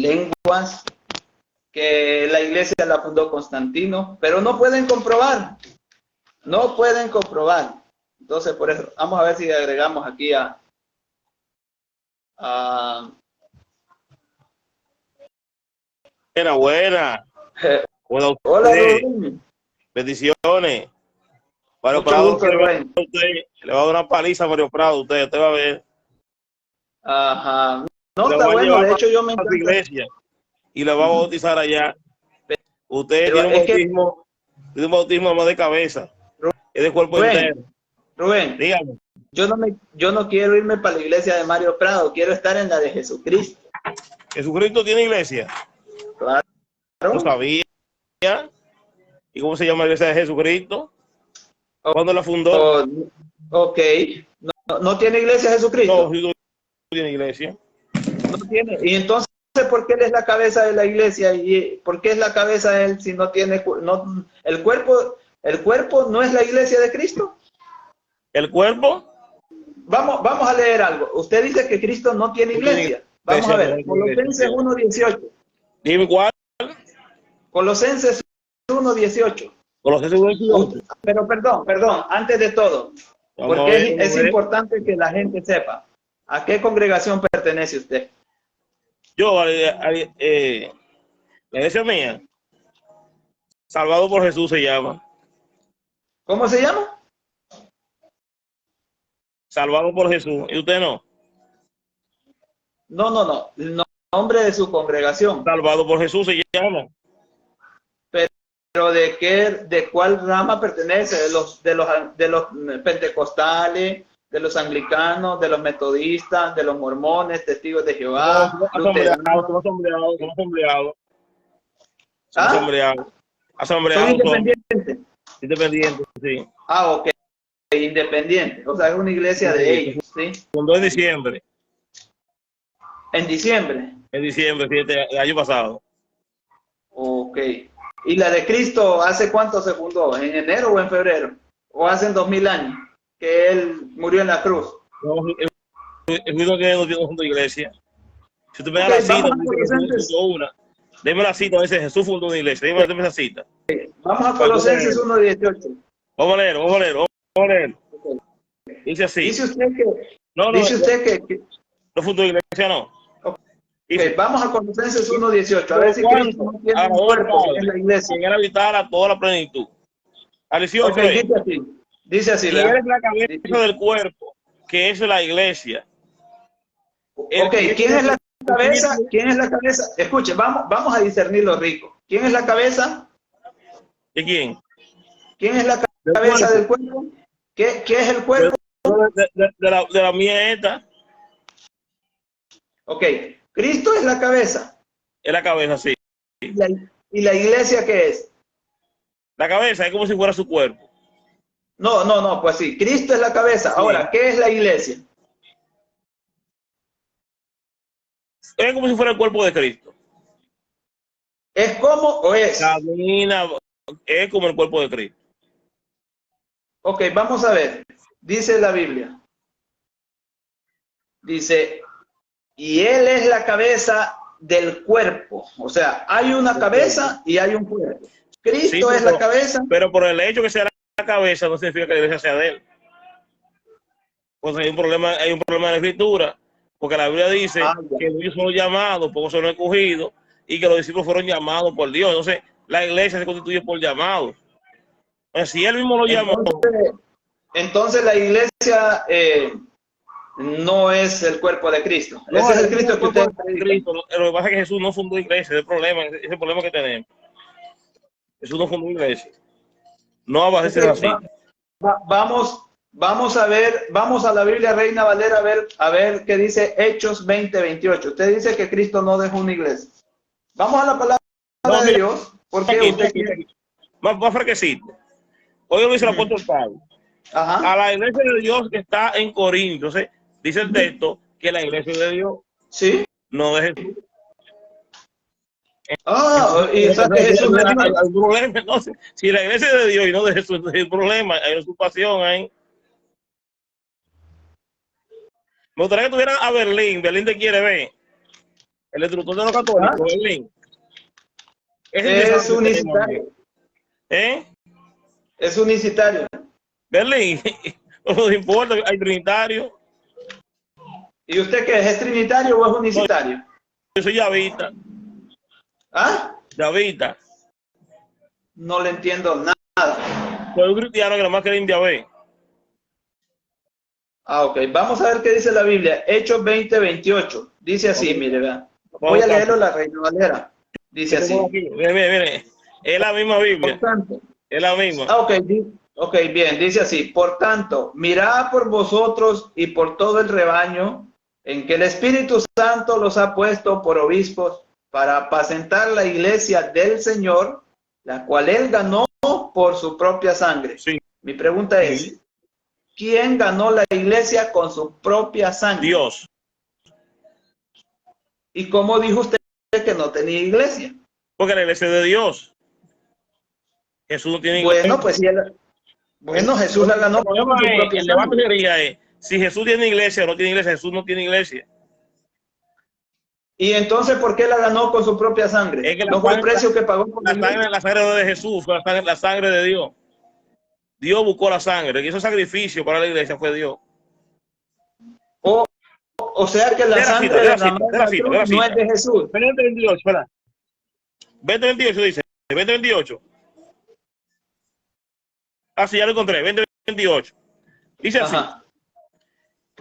lenguas, que la iglesia la fundó Constantino, pero no pueden comprobar. No pueden comprobar. Entonces, por eso, vamos a ver si agregamos aquí a Buena. Hola, hola, Rubén. Bendiciones. Mario Mucho Prado, gusto, Rubén. le va a dar una paliza a Mario Prado, usted va a ver. Ajá. No, Le está va a bueno, llevar de hecho yo me a su encanta. iglesia y le va a bautizar allá. Usted Pero tiene un bautismo más de cabeza, es de cuerpo entero. Rubén, Dígame. yo no quiero irme para la iglesia de Mario Prado, quiero estar en la de Jesucristo. ¿Jesucristo tiene iglesia? Claro. No sabía. ¿Y cómo se llama la iglesia de Jesucristo? ¿Cuándo la fundó? Ok. No tiene iglesia Jesucristo. No tiene iglesia. No tiene. Y entonces, ¿por qué él es la cabeza de la iglesia? ¿Y por qué es la cabeza de él si no tiene el cuerpo no es la iglesia de Cristo? ¿El cuerpo? Vamos a leer algo. Usted dice que Cristo no tiene iglesia. Vamos a ver. Colosenses 1:18. Dime cuál. Colosenses 1:18. Colosenses 1:18. Pero perdón, antes de todo, porque es importante que la gente sepa a qué congregación pertenece usted. Yo, la iglesia mía, Salvado por Jesús se llama. ¿Cómo se llama? Salvado por Jesús. ¿Y usted no? No. El nombre de su congregación. Salvado por Jesús se llama. Pero de cuál rama pertenece? De los pentecostales, de los anglicanos, de los metodistas, de los mormones, testigos de Jehová. Asambleados. Son independientes. Independientes, sí. Ok. Independiente. O sea, es una iglesia de ellos, ¿sí? Fundó en diciembre. ¿En diciembre? En diciembre, el año pasado. Ok. ¿Y la de Cristo hace cuánto se fundó? ¿En enero o en febrero? ¿O hace 2000 años que él murió en la cruz? No, el único que no tiene junto a iglesia. Si usted me da Okay, la cita, dice que Jesús fundó una. Deme la cita, dice Jesús fundó una iglesia. Deme esa cita. Vamos a Colosenses 1:18. Vamos a leer. Okay. Dice así. Dice usted que no fundó iglesia, no. Okay, vamos a Colosenses 1:18. A ver si Cristo no tiene un cuerpo en la iglesia. En él habitar a toda la plenitud. Al 18. Okay, dice así. Y él es la cabeza del cuerpo, que es la iglesia. ¿Quién es la cabeza? ¿Quién es la cabeza? Escuche, vamos a discernir lo rico. ¿Quién es la cabeza? ¿De quién? ¿Quién es la cabeza del cuerpo? ¿Qué es el cuerpo? De la mía esta. Ok, Cristo es la cabeza. Es la cabeza, sí. ¿Y la iglesia qué es? La cabeza es como si fuera su cuerpo. No, pues sí, Cristo es la cabeza. Ahora, ¿qué es la iglesia? Es como si fuera el cuerpo de Cristo. ¿Es como o es? Camina, es como el cuerpo de Cristo. Ok, vamos a ver. Dice la Biblia. Dice, y Él es la cabeza del cuerpo. O sea, hay una cabeza y hay un cuerpo. Cristo es la cabeza. Pero por el hecho que sea la cabeza no significa que la iglesia sea de Él. Pues hay un problema en la escritura. Porque la Biblia dice que ellos fueron llamados, pocos son escogidos, y que los discípulos fueron llamados por Dios. Entonces, la iglesia se constituye por llamados. Si Él mismo lo llamó. Entonces la iglesia no es el cuerpo de Cristo. No, ese es el Cristo que usted Cristo. Lo que pasa es que Jesús no fundó iglesia. Ese es el problema que tenemos. Jesús no fundó iglesia. No va a ser así. Vamos a ver, vamos a la Biblia Reina Valera a ver qué dice Hechos 20:28. Usted dice que Cristo no dejó una iglesia. Vamos a la palabra de Dios. Porque usted quiere. Más fresquecito. Hoy lo dice el apóstol Pablo. A la iglesia de Dios que está en Corinto. Entonces, dice el texto que la iglesia de Dios no de Jesús. Y o sea que Jesús hay problema, entonces, si la iglesia es de Dios y no de Jesús, hay un problema, hay una usurpación ahí. Me gustaría que tuviera a Berlín te quiere ver. El instructor de los ¿Ah? católicos, Berlín. Es unicitario. ¿Eh? Es unicitario. Berlín, no importa, hay trinitario. ¿Y usted qué es? ¿Es trinitario o es unicitario? Yo soy yavita. ¿Ah? Yavita. No le entiendo nada. Soy un cristiano que nada más quiere Yahvé. Ah, ok. Vamos a ver qué dice la Biblia. Hechos 20:28. Dice así, mire, vean. Voy a leerlo la Reina Valera. Dice así. Mire. Es la misma Biblia. Por tanto. Es la misma. Ah, ok. Ok, bien. Dice así. Por tanto, mirad por vosotros y por todo el rebaño en que el Espíritu Santo los ha puesto por obispos para apacentar la iglesia del Señor, la cual él ganó por su propia sangre. Sí. Mi pregunta es, ¿quién ganó la iglesia con su propia sangre? Dios. ¿Y cómo dijo usted que no tenía iglesia? Porque la iglesia es de Dios. Jesús no tiene iglesia. Bueno, pues si él, bueno, Jesús la ganó con su propia El debate sangre. sería si Jesús tiene iglesia o no tiene iglesia. Jesús no tiene iglesia. ¿Y entonces por qué la ganó con su propia sangre? Es que ¿No fue el precio que pagó por la sangre no es de Jesús, fue la sangre de Dios. Dios buscó la sangre, y ese sacrificio para la iglesia fue Dios. O sea que la sangre de la no es de Jesús. 20:28, espera. 20:28 dice, 20:28. Ah, sí, ya lo encontré, 20:28. Dice así. Ajá.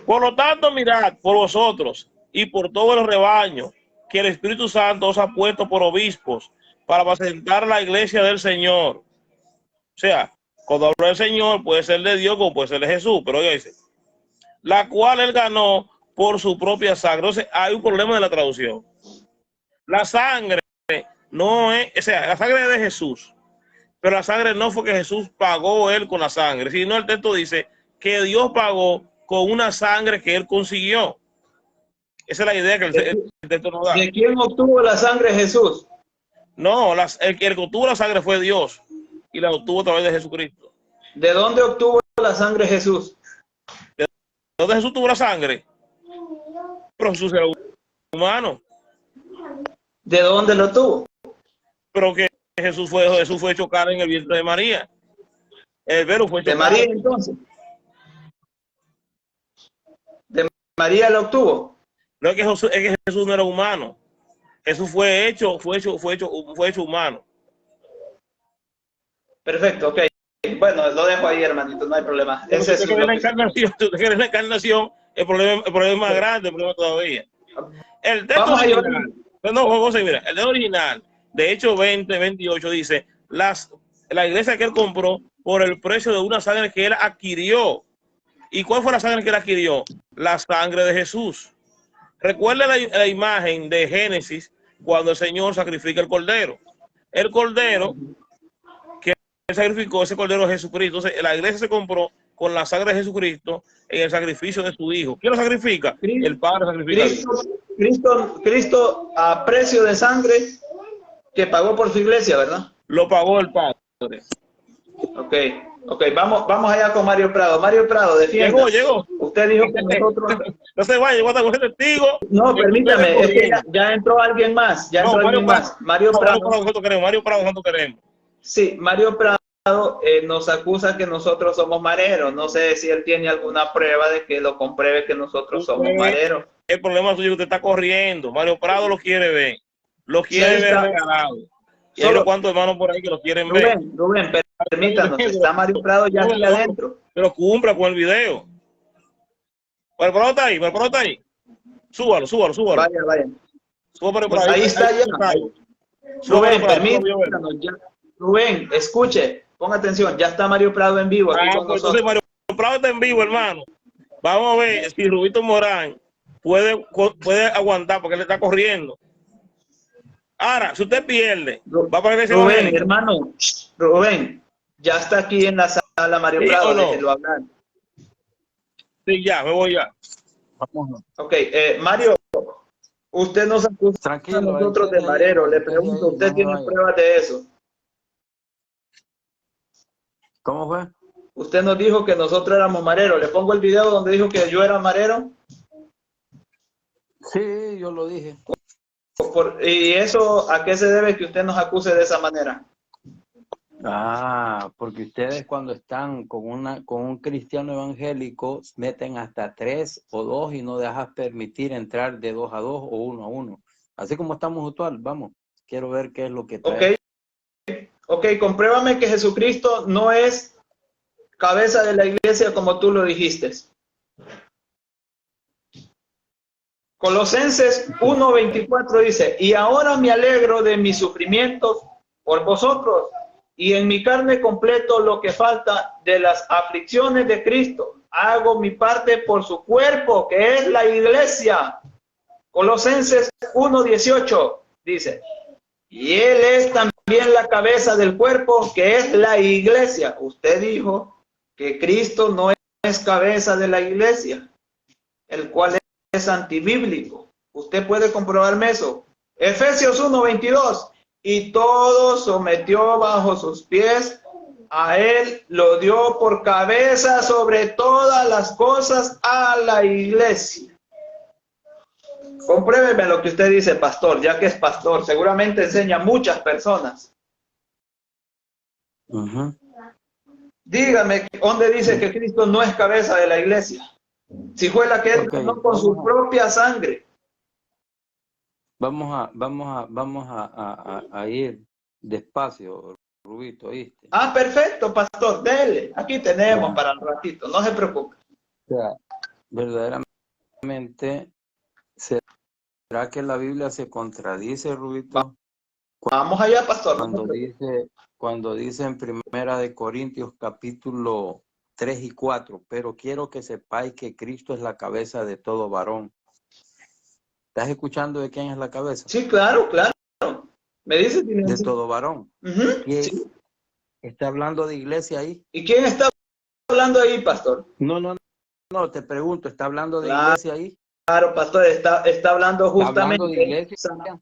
Por lo tanto, mirad por vosotros y por todo el rebaño que el Espíritu Santo os ha puesto por obispos para apacentar la iglesia del Señor. O sea, cuando habla del Señor puede ser de Dios como puede ser de Jesús, pero oiga, dice, la cual él ganó por su propia sangre. Entonces hay un problema de la traducción. La sangre no es, o sea, la sangre es de Jesús, pero la sangre no fue que Jesús pagó él con la sangre, sino el texto dice que Dios pagó con una sangre que él consiguió. Esa es la idea que el texto nos da. ¿De quién obtuvo la sangre Jesús? No, el que obtuvo la sangre fue Dios y la obtuvo a través de Jesucristo. ¿De dónde obtuvo la sangre Jesús? ¿De dónde Jesús tuvo la sangre? Pero Jesús era humano. ¿De dónde lo tuvo? Pero que Jesús fue hecho carne en el vientre de María. El verbo fue hecho ¿De María entonces? ¿De María lo obtuvo? No es que Jesús no era humano. Jesús fue hecho humano. Perfecto, ok. Bueno, lo dejo ahí, hermanito, no hay problema. Ese es la encarnación, el problema es más grande, el problema todavía. El texto original, mira, el texto original, de Hechos 20:28 dice, la iglesia que él compró por el precio de una sangre que él adquirió. ¿Y cuál fue la sangre que él adquirió? La sangre de Jesús. Recuerda la imagen de Génesis cuando el Señor sacrifica el cordero. El cordero que él sacrificó, ese cordero es Jesucristo. Entonces, la iglesia se compró con la sangre de Jesucristo en el sacrificio de su Hijo. ¿Quién lo sacrifica? El Padre sacrifica. Cristo a precio de sangre que pagó por su iglesia, ¿verdad? Lo pagó el Padre. Ok, vamos allá con Mario Prado. Mario Prado, defienda. Llegó. Usted dijo que nosotros... No se vaya, llegó hasta el testigo. No, permítame, es que ya entró alguien más. Mario Prado, nosotros queremos. Sí, Mario Prado nos acusa que nosotros somos mareros. No sé si él tiene alguna prueba de que lo compruebe que nosotros somos mareros. El problema suyo es que usted está corriendo. Mario Prado lo quiere ver. Lo quiere ver regalado. Y hay unos cuantos hermanos por ahí que lo quieren ver. Rubén, permítanos, está Mario Prado ya aquí adentro. Pero cumpla con el video. Mario Prado está ahí, Súbalo. Vaya. Pues ahí está ya. Rubén, permítanos ya. Rubén, escuche, ponga atención, ya está Mario Prado en vivo aquí con nosotros. Entonces Mario Prado está en vivo, hermano. Vamos a ver si Rubito Morán puede aguantar porque él está corriendo. Ahora, si usted pierde, va a poner ese Rubén, hermano, Rubén, ya está aquí en la sala Mario Prado, déjelo hablar. Sí, ya, me voy ya. Vamos. Ok, Mario, usted nos acusa a nosotros de marero. Le pregunto, ¿usted tiene pruebas de eso? ¿Cómo fue? Usted nos dijo que nosotros éramos mareros. ¿Le pongo el video donde dijo que yo era marero? Sí, yo lo dije. ¿Y eso a qué se debe que usted nos acuse de esa manera? Ah, porque ustedes cuando están con un cristiano evangélico meten hasta 3 o 2 y no dejas permitir entrar de 2 a 2 o 1 a 1. Así como estamos actual, vamos. Quiero ver qué es lo que trae. Ok, compruébame que Jesucristo no es cabeza de la iglesia como tú lo dijiste. Colosenses 1:24 dice, y ahora me alegro de mis sufrimientos por vosotros, y en mi carne completo lo que falta de las aflicciones de Cristo. Hago mi parte por su cuerpo, que es la iglesia. Colosenses 1:18 dice, y Él es también la cabeza del cuerpo, que es la iglesia. Usted dijo que Cristo no es cabeza de la iglesia, el cual es antibíblico. Usted puede comprobarme eso. Efesios 1:22, y todo sometió bajo sus pies, a Él lo dio por cabeza sobre todas las cosas a la iglesia. Compruébeme lo que usted dice, pastor, ya que es pastor, seguramente enseña a muchas personas. Dígame, ¿dónde dice que Cristo no es cabeza de la iglesia? Si fue la que él ganó con su propia sangre. Vamos a ir despacio, Rubito, ¿oíste? Ah, perfecto, pastor, dele. Aquí tenemos para el ratito, no se preocupe. O sea, verdaderamente, ¿será que la Biblia se contradice, Rubito? Vamos allá, pastor. Cuando dice en Primera de Corintios capítulo 3 y 4, pero quiero que sepáis que Cristo es la cabeza de todo varón. ¿Estás escuchando de quién es la cabeza? Sí, claro. Me dice. De todo varón. Sí. ¿Está hablando de iglesia ahí? ¿Y quién está hablando ahí, pastor? No, te pregunto, ¿está hablando de iglesia ahí? Claro, pastor, está hablando justamente.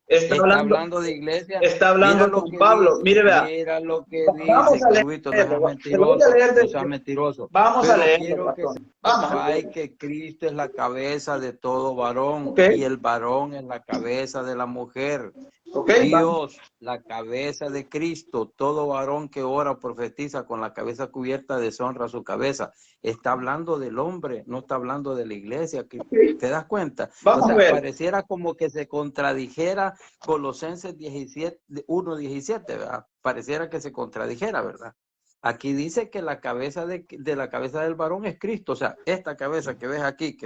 ¿Está hablando de iglesia? Está hablando con Pablo. Mire, vea. Mira lo que dice, Rubito, no seas mentiroso. Vamos a leer. Vamos a leer que Cristo es la cabeza de todo varón, y el varón es la cabeza de la mujer. Dios, la cabeza de Cristo, todo varón que ora o profetiza con la cabeza cubierta deshonra su cabeza. Está hablando del hombre, no está hablando de la iglesia. ¿Te das cuenta? Vamos a ver. Pareciera como que se contradijera Colosenses 1:17, ¿verdad? Pareciera que se contradijera, ¿verdad? Aquí dice que la cabeza de la cabeza del varón es Cristo. O sea, esta cabeza que ves aquí,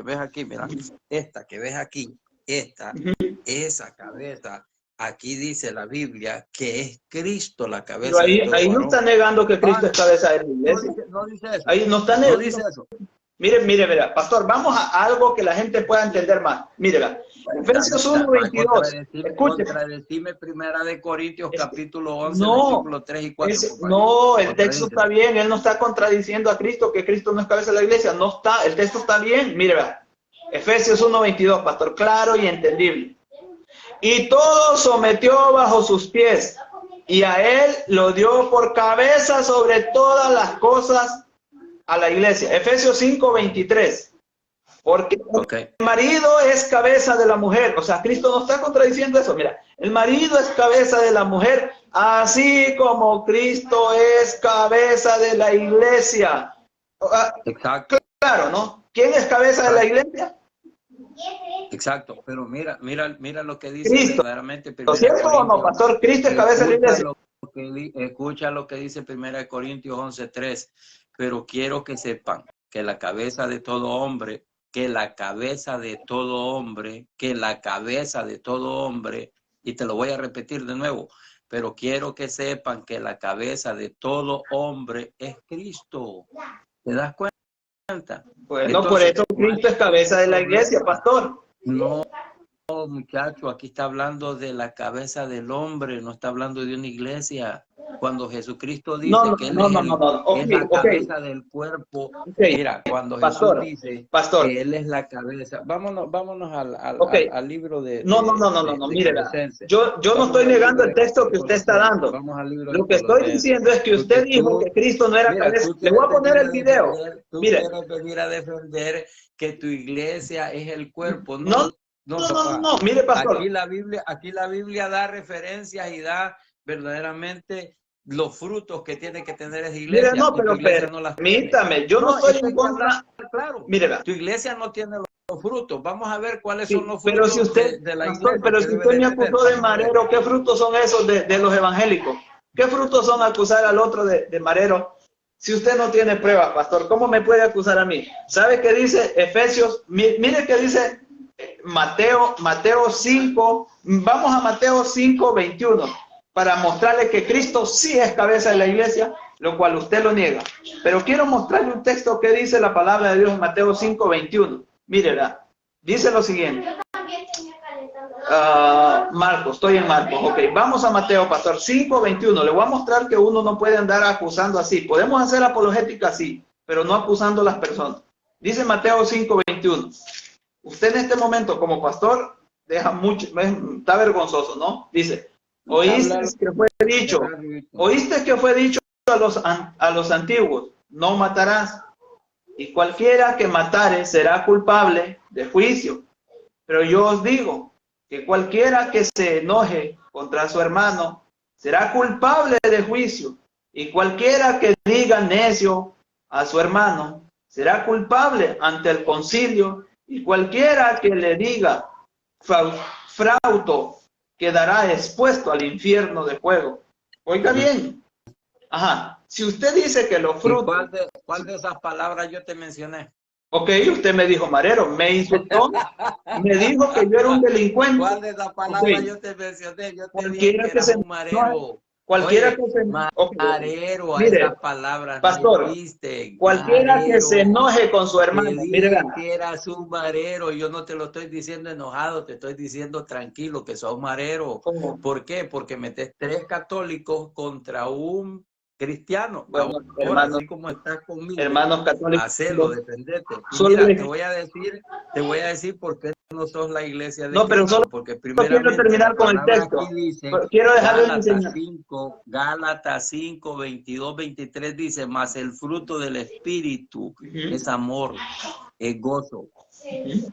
mira, esta que ves aquí, esa cabeza. Aquí dice la Biblia que es Cristo la cabeza. Pero ahí no está negando que Cristo es cabeza de la iglesia. No dice eso. Ahí no está negando. No dice eso. Mire, pastor, vamos a algo que la gente pueda entender más. Mire, Efesios 1:22. Contradecime Primera de Corintios capítulo 11, versículos 3 y 4. No, el texto está bien. Él no está contradiciendo a Cristo, que Cristo no es cabeza de la iglesia. No está, el texto está bien. Mire, Efesios 1:22, pastor, claro y entendible. Y todo sometió bajo sus pies, y a él lo dio por cabeza sobre todas las cosas a la iglesia. Efesios 5:23. Porque el marido es cabeza de la mujer. O sea, Cristo no está contradiciendo eso. Mira, el marido es cabeza de la mujer, así como Cristo es cabeza de la iglesia. Exacto. Claro, ¿no? ¿Quién es cabeza de la iglesia? Exacto, pero mira lo que dice Cristo. Verdaderamente. ¿Lo cierto o no, pastor? Cristo es cabeza de la iglesia. Escucha lo que dice 1 Corintios 11:3. Pero quiero que sepan que la cabeza de todo hombre, y te lo voy a repetir de nuevo, pero quiero que sepan que la cabeza de todo hombre es Cristo. ¿Te das cuenta? Bueno, entonces, por eso Cristo es cabeza de la iglesia, pastor. No, muchacho, aquí está hablando de la cabeza del hombre, no está hablando de una iglesia. Cuando Jesucristo dice que Él es la cabeza del cuerpo, mira, cuando Jesús dice que Él es la cabeza, vámonos al libro de... No, mire, yo no estoy negando el texto que usted está dando. Lo que estoy diciendo es que usted dijo que Cristo no era cabeza. Le voy a poner el video. Tú quieres venir a defender que tu iglesia es el cuerpo. No, No, no, mire, pastor. Aquí la Biblia da referencias y da verdaderamente los frutos que tiene que tener esa iglesia. Mire, no, pero permítame, yo no estoy en contra. Claro, mire, tu iglesia no tiene los frutos. Vamos a ver cuáles son los pero frutos si usted, de la pastor, iglesia. pero si usted me acusó de marero, ¿qué frutos son esos de los evangélicos? ¿Qué frutos son acusar al otro de marero? Si usted no tiene pruebas, pastor, ¿cómo me puede acusar a mí? ¿Sabe qué dice Efesios? Mire qué dice Mateo 5. Vamos a Mateo 5:21 para mostrarle que Cristo sí es cabeza de la iglesia, lo cual usted lo niega. Pero quiero mostrarle un texto que dice la palabra de Dios en Mateo 5:21. Mírela. Dice lo siguiente. Marcos, estoy en Marcos. Ok, vamos a Mateo, pastor, 5:21. Le voy a mostrar que uno no puede andar acusando así. Podemos hacer apologética así, pero no acusando a las personas. Dice Mateo 5:21. Usted en este momento, como pastor, deja mucho, está vergonzoso, ¿no? Dice, oíste que fue dicho a los antiguos, no matarás, y cualquiera que matare será culpable de juicio. Pero yo os digo que cualquiera que se enoje contra su hermano será culpable de juicio, y cualquiera que diga necio a su hermano será culpable ante el concilio, y cualquiera que le diga frauto quedará expuesto al infierno de fuego. Oiga bien. Ajá. Si usted dice que los frutos... ¿Cuál de esas palabras yo te mencioné? Ok, usted me dijo marero, me insultó, me dijo que yo era un delincuente. ¿Cuál de esas palabras yo te mencioné? Yo te dije que era un marero. Cualquiera que se marero, mire, esas palabras pastor, no existen. Cualquiera marero, que se enoje con su hermano, mire, que eras un marero, yo no te lo estoy diciendo enojado, te estoy diciendo tranquilo que sos marero. ¿Cómo? ¿Por qué? Porque metes 3 católicos contra un cristiano. Bueno, ahora, hermanos, así como estás conmigo, hermanos católicos, hacelo, defendete. Mira, te voy a decir por qué no sos la iglesia de Cristo, pero solo porque primeramente quiero terminar con el texto. Dice, Quiero dejarle enseñar. Gálatas 5, 22, 23 dice, mas el fruto del Espíritu es amor, es gozo,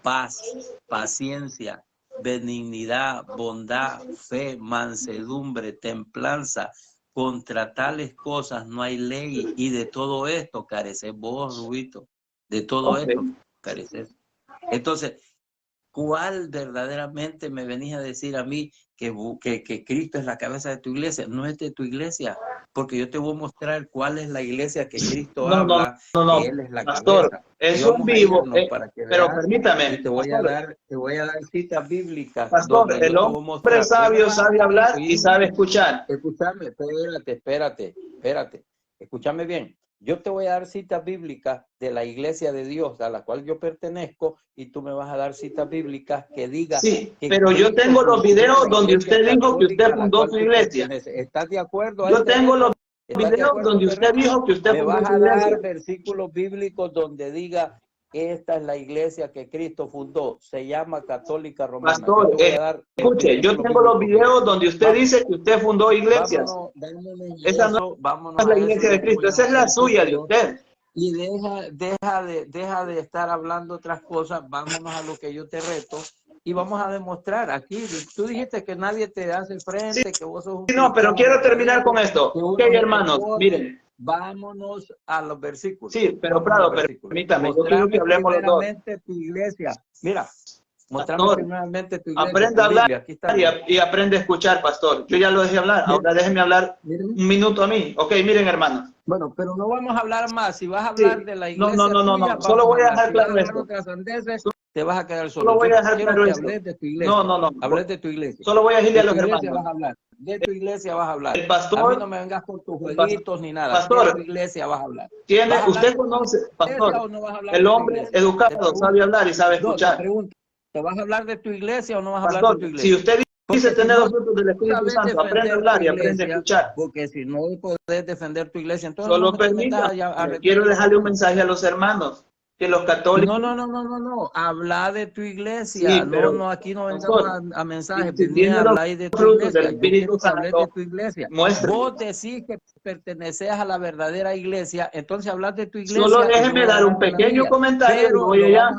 paz, paciencia, benignidad, bondad, fe, mansedumbre, templanza. Contra tales cosas no hay ley, y de todo esto careces vos, Rubito. De todo esto careces. Entonces, ¿cuál verdaderamente me venís a decir a mí que Cristo es la cabeza de tu iglesia? No es de tu iglesia, porque yo te voy a mostrar cuál es la iglesia que Cristo habla, que Él es la pastor, cabeza. Es un vivo, para que pero veas, permítame. y te voy a dar citas bíblicas. Pastor, el hombre sabio sabe hablar y sabe escuchar. Escúchame, espérate. Escúchame bien. Yo te voy a dar citas bíblicas de la iglesia de Dios a la cual yo pertenezco, y tú me vas a dar citas bíblicas que digan. Sí, pero yo tengo los videos donde usted dijo que usted fundó su iglesia. ¿Estás de acuerdo? Yo tengo los videos donde usted dijo que usted fundó su iglesia. Me vas a dar versículos bíblicos donde diga, esta es la iglesia que Cristo fundó, se llama Católica Romana. Pastor, escuche, yo tengo los videos donde usted dice que usted fundó iglesias. Esa no es la iglesia de Cristo, esa es la suya de usted. Y deja de estar hablando otras cosas, vámonos a lo que yo te reto y vamos a demostrar aquí. Tú dijiste que nadie te hace frente, sí, que vos sos un... No, pero quiero terminar con esto. Ok, hermanos, miren. Vámonos a los versículos. Sí, pero Prado, permítame, yo quiero que hablemos los dos. Tu iglesia. Mira, mostrame primeramente tu iglesia. Aprenda a hablar y aprende a escuchar, pastor. Yo ya lo dejé hablar, ahora déjeme hablar un minuto a mí. Ok, miren, hermanos. Bueno, pero no vamos a hablar más. Si vas a hablar de la iglesia no. Solo voy a dejar claro esto. Te vas a quedar solo. Solo voy a dejar claro esto. No. Hables de tu iglesia. Solo voy a decirle a los hermanos. Vas a hablar. De tu iglesia vas a hablar. El pastor, a mí no me vengas con tus jueguitos ni nada. Pastor, de tu iglesia vas a hablar. Usted conoce, pastor, no el hombre educado sabe hablar y sabe escuchar. ¿Te vas a hablar de tu iglesia o no vas a hablar de tu iglesia? Si usted dice tener los frutos del Espíritu Santo, aprende a hablar y aprende a escuchar. Porque si no podés defender tu iglesia, entonces solo permita. Quiero dejarle un mensaje a los hermanos. Que los católicos... No. Habla de tu iglesia. Sí, pero, no, aquí no vengamos a mensajes. Si habla de tu iglesia. Del Espíritu Santo, de tu iglesia. Vos decís que perteneces a la verdadera iglesia, entonces hablas de tu iglesia. Solo déjeme dar un pequeño comentario. Pero voy allá.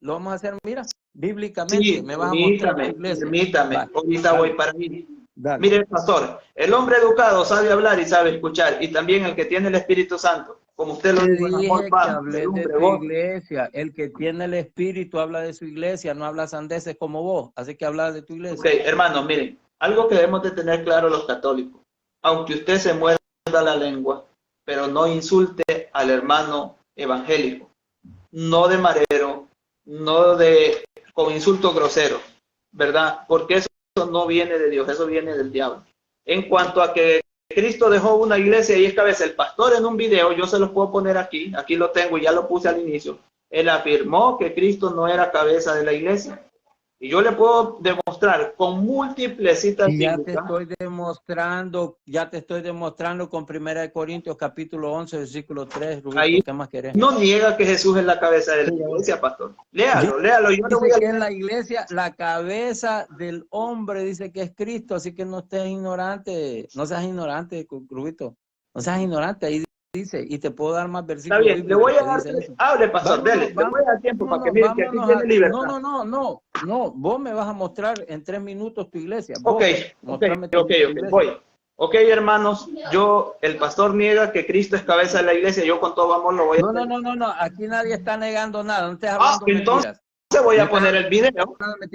Lo vamos a hacer, mira. bíblicamente. Sí, Me vas a mostrar tu permítame, iglesia. permítame. Vale, Ahorita dale, voy para ahí. dale. Mire, pastor, el hombre educado sabe hablar y sabe escuchar, y también el que tiene el Espíritu Santo, como usted lo Te dijo en amor, dije que paz, hablé de mansedumbre, tu gozo. iglesia. El que tiene el espíritu habla de su iglesia, no habla sandeces como vos. Así que habla de tu Ok, iglesia. hermanos, miren, algo que debemos de tener claro los católicos, aunque usted se muerda la lengua, pero no insulte al hermano evangélico, no de marero, no de con insultos groseros, ¿verdad? Porque eso no viene de Dios, eso viene del diablo. En cuanto a que Cristo dejó una iglesia y es cabeza, el pastor en un video, yo se los puedo poner aquí lo tengo, ya lo puse al inicio, él afirmó que Cristo no era cabeza de la iglesia. Y yo le puedo demostrar con múltiples citas Y ya bíblicas. te estoy demostrando con 1 Corintios capítulo 11, versículo 3, Rubito. Ahí ¿Qué más querés? no niega que Jesús es la cabeza de la iglesia, pastor. Léalo. Yo le voy Dice a que en leer. la iglesia, la cabeza del hombre dice que es Cristo, así que no estés ignorante, no seas ignorante, Rubito. No seas ignorante, ahí dice, y te puedo dar más Está versículos bien, le bíblicos voy a que dar. dice eso. Hable, pastor, dele. Le voy a dar tiempo para que mire que aquí tiene libertad. No, vos me vas a mostrar en 3 minutos tu iglesia. Ok, voy. Ok, hermanos, el pastor niega que Cristo es cabeza de la iglesia, yo con todo amor lo voy a hacer. No, aquí nadie está negando nada, no estés hablando entonces mentiras. voy a poner el video.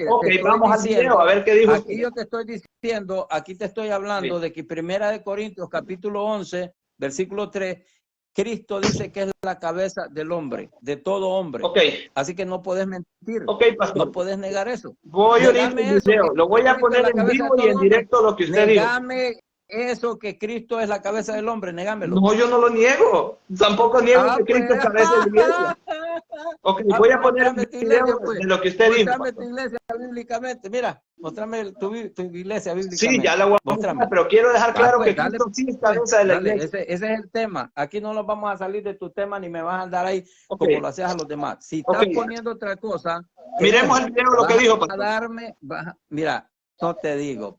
Ok, vamos al video, a ver qué dijo. Aquí yo te estoy diciendo, aquí te estoy hablando de que 1 Corintios capítulo 11, versículo 3, Cristo dice que es la cabeza del hombre, de todo hombre. Ok. Así que no puedes mentir. Ok, pastor. No puedes negar eso. Voy ahorita el video, lo voy a poner en vivo y en directo lo que usted dijo. Negame eso que Cristo es la cabeza del hombre, negámelo. No, yo no lo niego. Tampoco niego que Cristo es cabeza de la iglesia. Ok, voy a poner el video de lo que usted dijo. Mostrame tu iglesia bíblicamente. Mira, mostrame tu iglesia bíblicamente. Sí, ya la voy a mostrar, pero quiero dejar claro que Cristo sí es cabeza de la iglesia. Ese es el tema. Aquí no nos vamos a salir de tu tema ni me vas a andar ahí como lo hacías a los demás. Si estás poniendo otra cosa... Miremos el video lo que dijo, pastor. Mira, no te digo.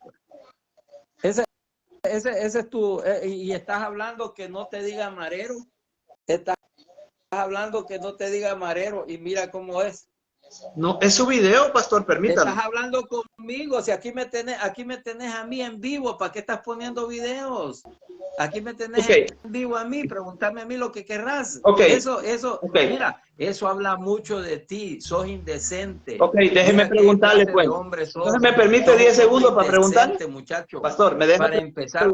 Ese es tu... y estás hablando que no te diga marero. Estás hablando que no te diga marero y mira cómo es. No, es su video, pastor, permítame. Estás hablando conmigo, si aquí me tenés a mí en vivo, ¿para qué estás poniendo videos? Aquí me tenés en vivo a mí, pregúntame a mí lo que querrás. Eso, mira, eso habla mucho de ti, sos indecente. Ok, déjeme preguntarle pues. Entonces me permite 10 segundos para preguntarle. Muchacho. Pastor, me deja para empezar.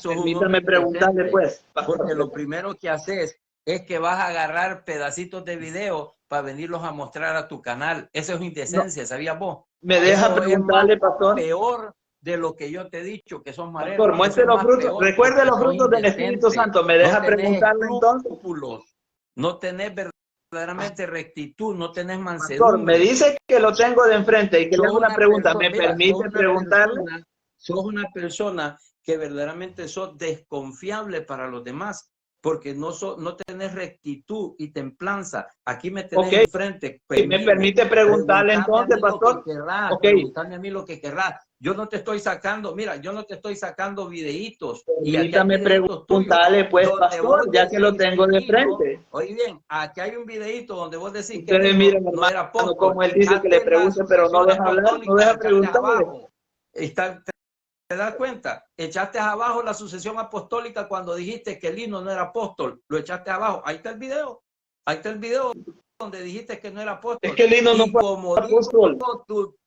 Permítame preguntarle pues. Pastor. Porque lo primero que haces es que vas a agarrar pedacitos de video para venirlos a mostrar a tu canal. Eso es indecencia, ¿sabías vos? Me deja preguntarle, pastor. Peor de lo que yo te he dicho, que son mareros. Pastor, muestre los frutos. Recuerde los frutos del Espíritu Santo. Me deja preguntarle entonces. No tenés verdaderamente rectitud, no tenés mansedumbre. Pastor, me dice que lo tengo de enfrente y que le hago una pregunta. ¿Me permite preguntarle? Sos una persona que verdaderamente sos desconfiable para los demás. Porque no tenés rectitud y templanza. Aquí me tenés enfrente. ¿Me permite preguntarle entonces, pastor? Preguntame a mí lo que querrás. Yo no te estoy sacando, mira, yo no te estoy sacando videitos. Permítame preguntarle, pues, pastor, ya que lo tengo de frente. Oye bien, aquí hay un videíto donde vos decís que miren, no era apóstol. Como él dice que le pregunte, pero no deja hablar, no deja preguntarle. ¿Te das cuenta? Echaste abajo la sucesión apostólica cuando dijiste que Lino no era apóstol. Lo echaste abajo. Ahí está el video. Ahí está el video donde dijiste que no era apóstol. Es que Lino no fue apóstol.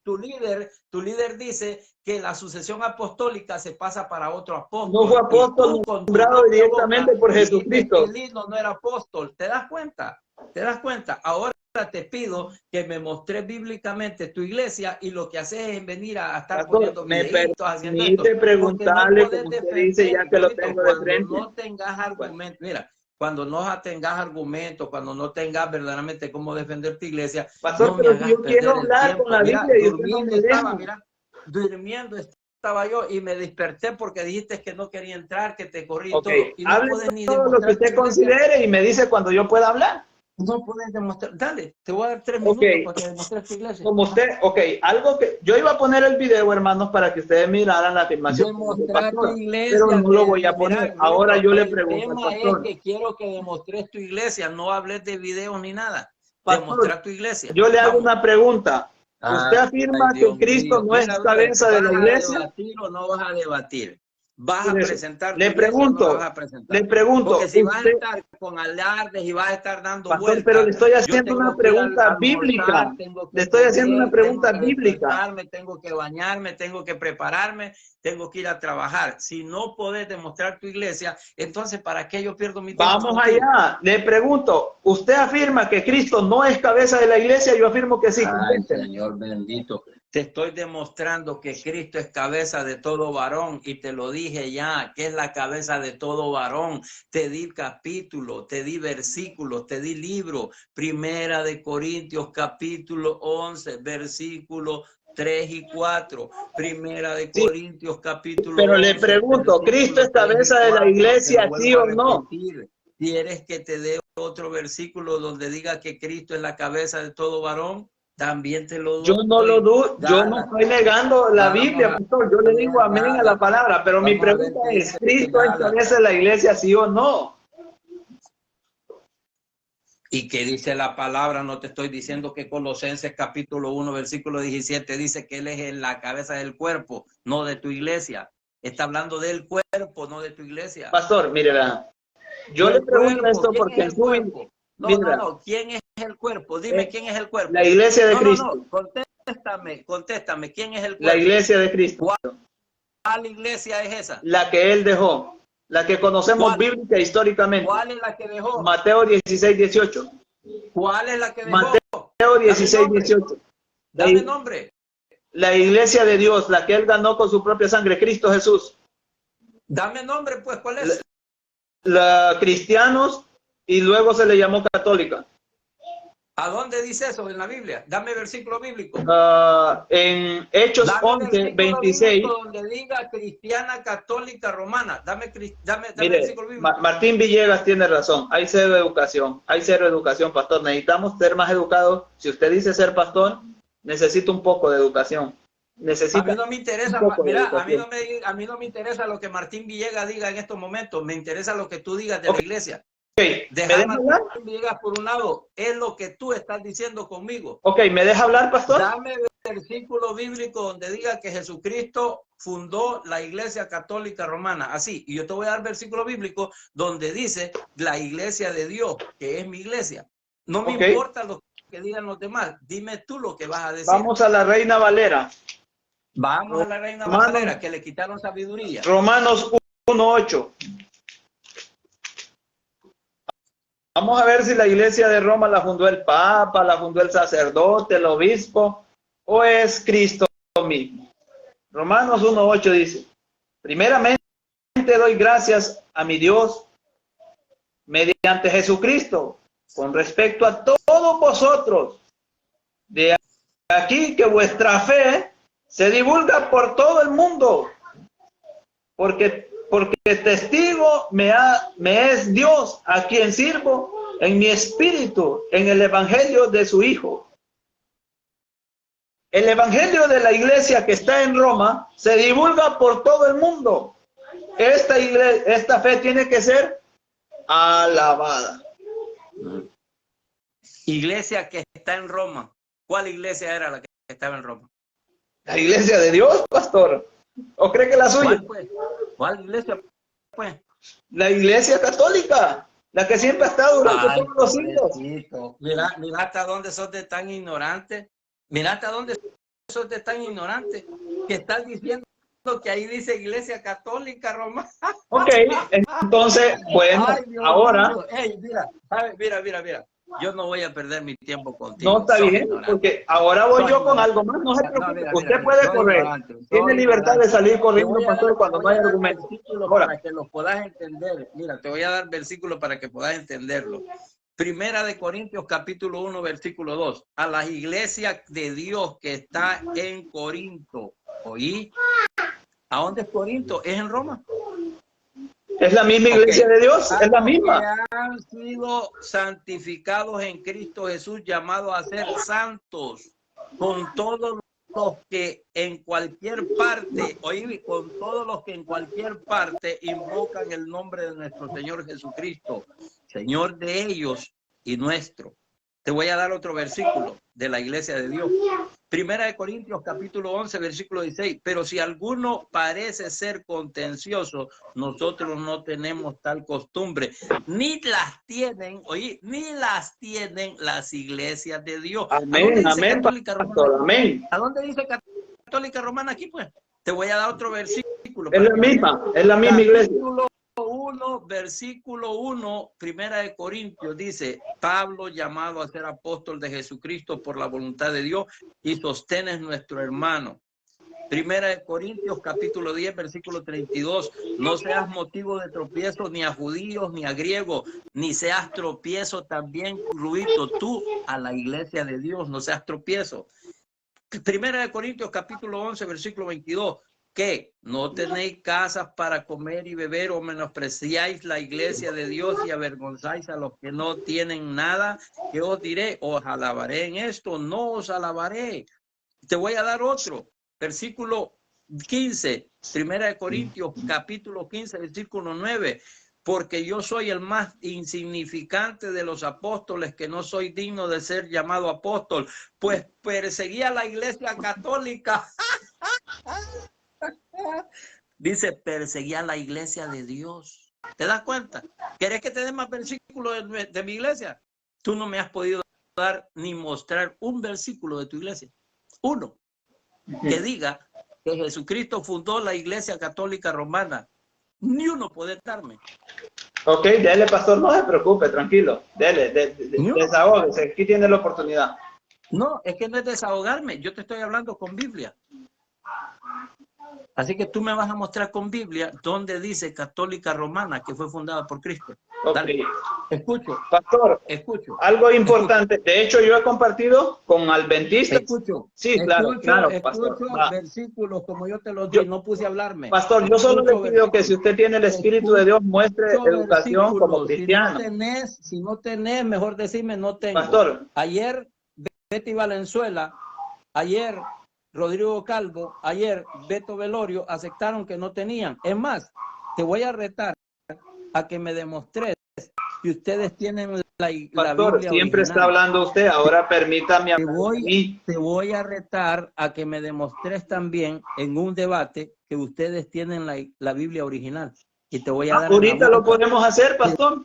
Tu líder dice que la sucesión apostólica se pasa para otro apóstol. No fue apóstol nombrado directamente por Jesucristo. Que Lino no era apóstol. ¿Te das cuenta? ¿Te das cuenta? Ahora te pido que me mostres bíblicamente tu iglesia y lo que haces es venir a estar poniendo videitos, haciendo esto. Preguntarle, no como usted dice, ya que lo tengo de frente. Cuando no tengas argumentos, mira, cuando no tengas argumentos, cuando no tengas verdaderamente cómo defender tu iglesia, pastor, no pero si yo quiero hablar con la Biblia y usted no me deja. Durmiendo estaba yo y me desperté porque dijiste que no quería entrar, que te corrí todo. Y no hable todo lo que usted considere y me dice cuando yo pueda hablar. No puedes demostrar. Dale, te voy a dar 3 minutos para que demuestres tu iglesia. Como usted, algo que yo iba a poner el video, hermanos, para que ustedes miraran la afirmación. Demostrar tu iglesia. Pero no lo voy a poner. Ahora yo le pregunto. El tema es que quiero que demostres tu iglesia, no hables de videos ni nada. Demostrar tu iglesia. Yo le hago una pregunta. ¿Usted afirma que Cristo no es cabeza de la iglesia? ¿Vas a debatir o no vas a debatir? ¿Vas a presentar? Le pregunto, no vas a presentar? le pregunto. Porque si vas a estar con alardes y vas a estar dando pastor, vueltas. pero le estoy haciendo una pregunta bíblica. Le estoy haciendo una pregunta bíblica. Tengo que bañarme, tengo que prepararme, tengo que ir a trabajar. Si no podés demostrar tu iglesia, entonces ¿para qué yo pierdo mi tiempo? Vamos allá. Le pregunto, ¿usted afirma que Cristo no es cabeza de la iglesia? Yo afirmo que sí. Ay, Señor bendito. Te estoy demostrando que Cristo es cabeza de todo varón y te lo dije ya, que es la cabeza de todo varón. Te di capítulo, te di versículos, te di libro. Primera de Corintios capítulo 11, versículo 3 y 4. Primera de Corintios capítulo 11. Pero le pregunto, ¿Cristo es cabeza de la iglesia, sí o no? ¿Quieres que te dé otro versículo donde diga que Cristo es la cabeza de todo varón? También te lo doy. Yo no lo dudo, yo no estoy negando la Biblia, pastor. Yo le digo amén a la palabra, pero mi pregunta es, ¿Cristo es cabeza de la iglesia, sí o no? ¿Y qué dice la palabra? No te estoy diciendo que Colosenses capítulo 1, versículo 17 dice que Él es la cabeza del cuerpo, no de tu iglesia. Está hablando del cuerpo, no de tu iglesia. Pastor, mire, yo le pregunto esto porque en su... No. ¿Quién es el cuerpo? Dime quién es el cuerpo. La iglesia de Cristo. Contéstame. ¿Quién es el cuerpo? La iglesia de Cristo. ¿Cuál iglesia es esa? La que Él dejó. La que conocemos bíblica históricamente. ¿Cuál es la que dejó? Mateo 16, 18. ¿Cuál es la que dejó? Mateo 16, 18. Dame nombre. La iglesia de Dios, la que Él ganó con su propia sangre, Cristo Jesús. Dame nombre, pues, ¿cuál es? La cristianos y luego se le llamó católica. ¿A dónde dice eso en la Biblia? Dame versículo bíblico. En Hechos 11, 26. Donde diga cristiana, católica, romana. Dame Mire, versículo bíblico. Martín Villegas tiene razón. Hay cero educación. Hay cero educación, pastor. Necesitamos ser más educados. Si usted dice ser pastor, necesita un poco de educación. A mí no me interesa, mira, a mí no me interesa lo que Martín Villegas diga en estos momentos. Me interesa lo que tú digas de la iglesia. Okay. Deja a Martín Villegas por un lado, es lo que tú estás diciendo conmigo. Ok, ¿me deja hablar, pastor? Dame versículo bíblico donde diga que Jesucristo fundó la iglesia católica romana, así, y yo te voy a dar versículo bíblico donde dice la iglesia de Dios, que es mi iglesia. No me importa lo que digan los demás, dime tú lo que vas a decir. Vamos a la Reina Valera. Vamos a la Reina Valera, que le quitaron sabiduría. Romanos 1:8. Vamos a ver si la iglesia de Roma la fundó el Papa, la fundó el sacerdote, el obispo, o es Cristo mismo. Romanos 1:8 dice, primeramente doy gracias a mi Dios mediante Jesucristo, con respecto a todos vosotros. De aquí que vuestra fe se divulga por todo el mundo, porque testigo me es Dios, a quien sirvo en mi espíritu, en el evangelio de su Hijo. El evangelio de la iglesia que está en Roma se divulga por todo el mundo. Esta fe tiene que ser alabada. Iglesia que está en Roma. ¿Cuál iglesia era la que estaba en Roma? La iglesia de Dios, pastor. ¿O cree que la suya? ¿Cuál iglesia, pues? La iglesia católica, la que siempre ha estado durante todos los siglos. Mira hasta dónde sos de tan ignorante. Mira hasta dónde sos de tan ignorante que estás diciendo que ahí dice iglesia católica romana. Ok, entonces, bueno, ahora... Hey, mira. Yo no voy a perder mi tiempo contigo. No, está bien, porque ahora voy yo con algo más. No se preocupe, usted puede correr. Tiene libertad de salir corriendo, pastor, cuando no hay argumentos. Para que lo puedas entender. Mira, te voy a dar versículos para que puedas entenderlo. Primera de Corintios, capítulo 1, versículo 2. A las iglesias de Dios que está en Corinto. ¿Oí? ¿A dónde es Corinto? ¿Es en Roma? Es la misma iglesia de Dios, es la misma. Que han sido santificados en Cristo Jesús, llamados a ser santos, con todos los que en cualquier parte, con todos los que en cualquier parte invocan el nombre de nuestro Señor Jesucristo, Señor de ellos y nuestro. Te voy a dar otro versículo de la iglesia de Dios. Primera de Corintios, capítulo 11, versículo 16. Pero si alguno parece ser contencioso, nosotros no tenemos tal costumbre. Ni las tienen, oye, ni las tienen las iglesias de Dios. Amén, amén, pastor, amén. ¿A dónde dice Católica Romana aquí, pues? Te voy a dar otro versículo. Es la misma iglesia. 1, versículo 1, Primera de Corintios, dice, Pablo, llamado a ser apóstol de Jesucristo por la voluntad de Dios, y Sóstenes nuestro hermano. Primera de Corintios, capítulo 10, versículo 32, no seas motivo de tropiezo ni a judíos ni a griegos, ni seas tropiezo también, Ruito, tú a la iglesia de Dios, no seas tropiezo. Primera de Corintios, capítulo 11, versículo 22, que no tenéis casas para comer y beber, o menospreciáis la iglesia de Dios y avergonzáis a los que no tienen nada, que os diré, os alabaré en esto, no os alabaré. Te voy a dar otro, versículo 15, Primera de Corintios, capítulo 15, versículo 9, porque yo soy el más insignificante de los apóstoles, que no soy digno de ser llamado apóstol, pues perseguía la iglesia católica. Dice, perseguía la iglesia de Dios. ¿Te das cuenta? ¿Querés que te dé más versículos de mi iglesia? Tú no me has podido dar ni mostrar un versículo de tu iglesia. Uno que diga que Jesucristo fundó la iglesia católica romana. Ni uno puede darme. Ok, dele, pastor, no se preocupe, tranquilo. Dele, desahógese, aquí tiene la oportunidad. No, es que no es desahogarme. Yo te estoy hablando con Biblia. Así que tú me vas a mostrar con Biblia donde dice Católica Romana, que fue fundada por Cristo. Dale. Escucho. Pastor, escucho. Algo importante. De hecho, yo he compartido con adventistas. Escucho. Sí, claro, pastor. Escucho versículos como yo te los di, no puse a hablarme. Pastor, yo solo le pido que si usted tiene el Espíritu de Dios, muestre educación como cristiano. Si no tenés, mejor decirme no tengo. Pastor. Ayer, Betty Valenzuela, ayer, Rodrigo Calvo, ayer, Beto Velorio, aceptaron que no tenían. Es más, te voy a retar a que me demostres que ustedes tienen la Pastor, Biblia siempre original. está hablando usted, ahora permítame a mí. Te voy a retar a que me demostres también en un debate que ustedes tienen la Biblia original. Y te voy a dar ahorita lo podemos hacer, pastor.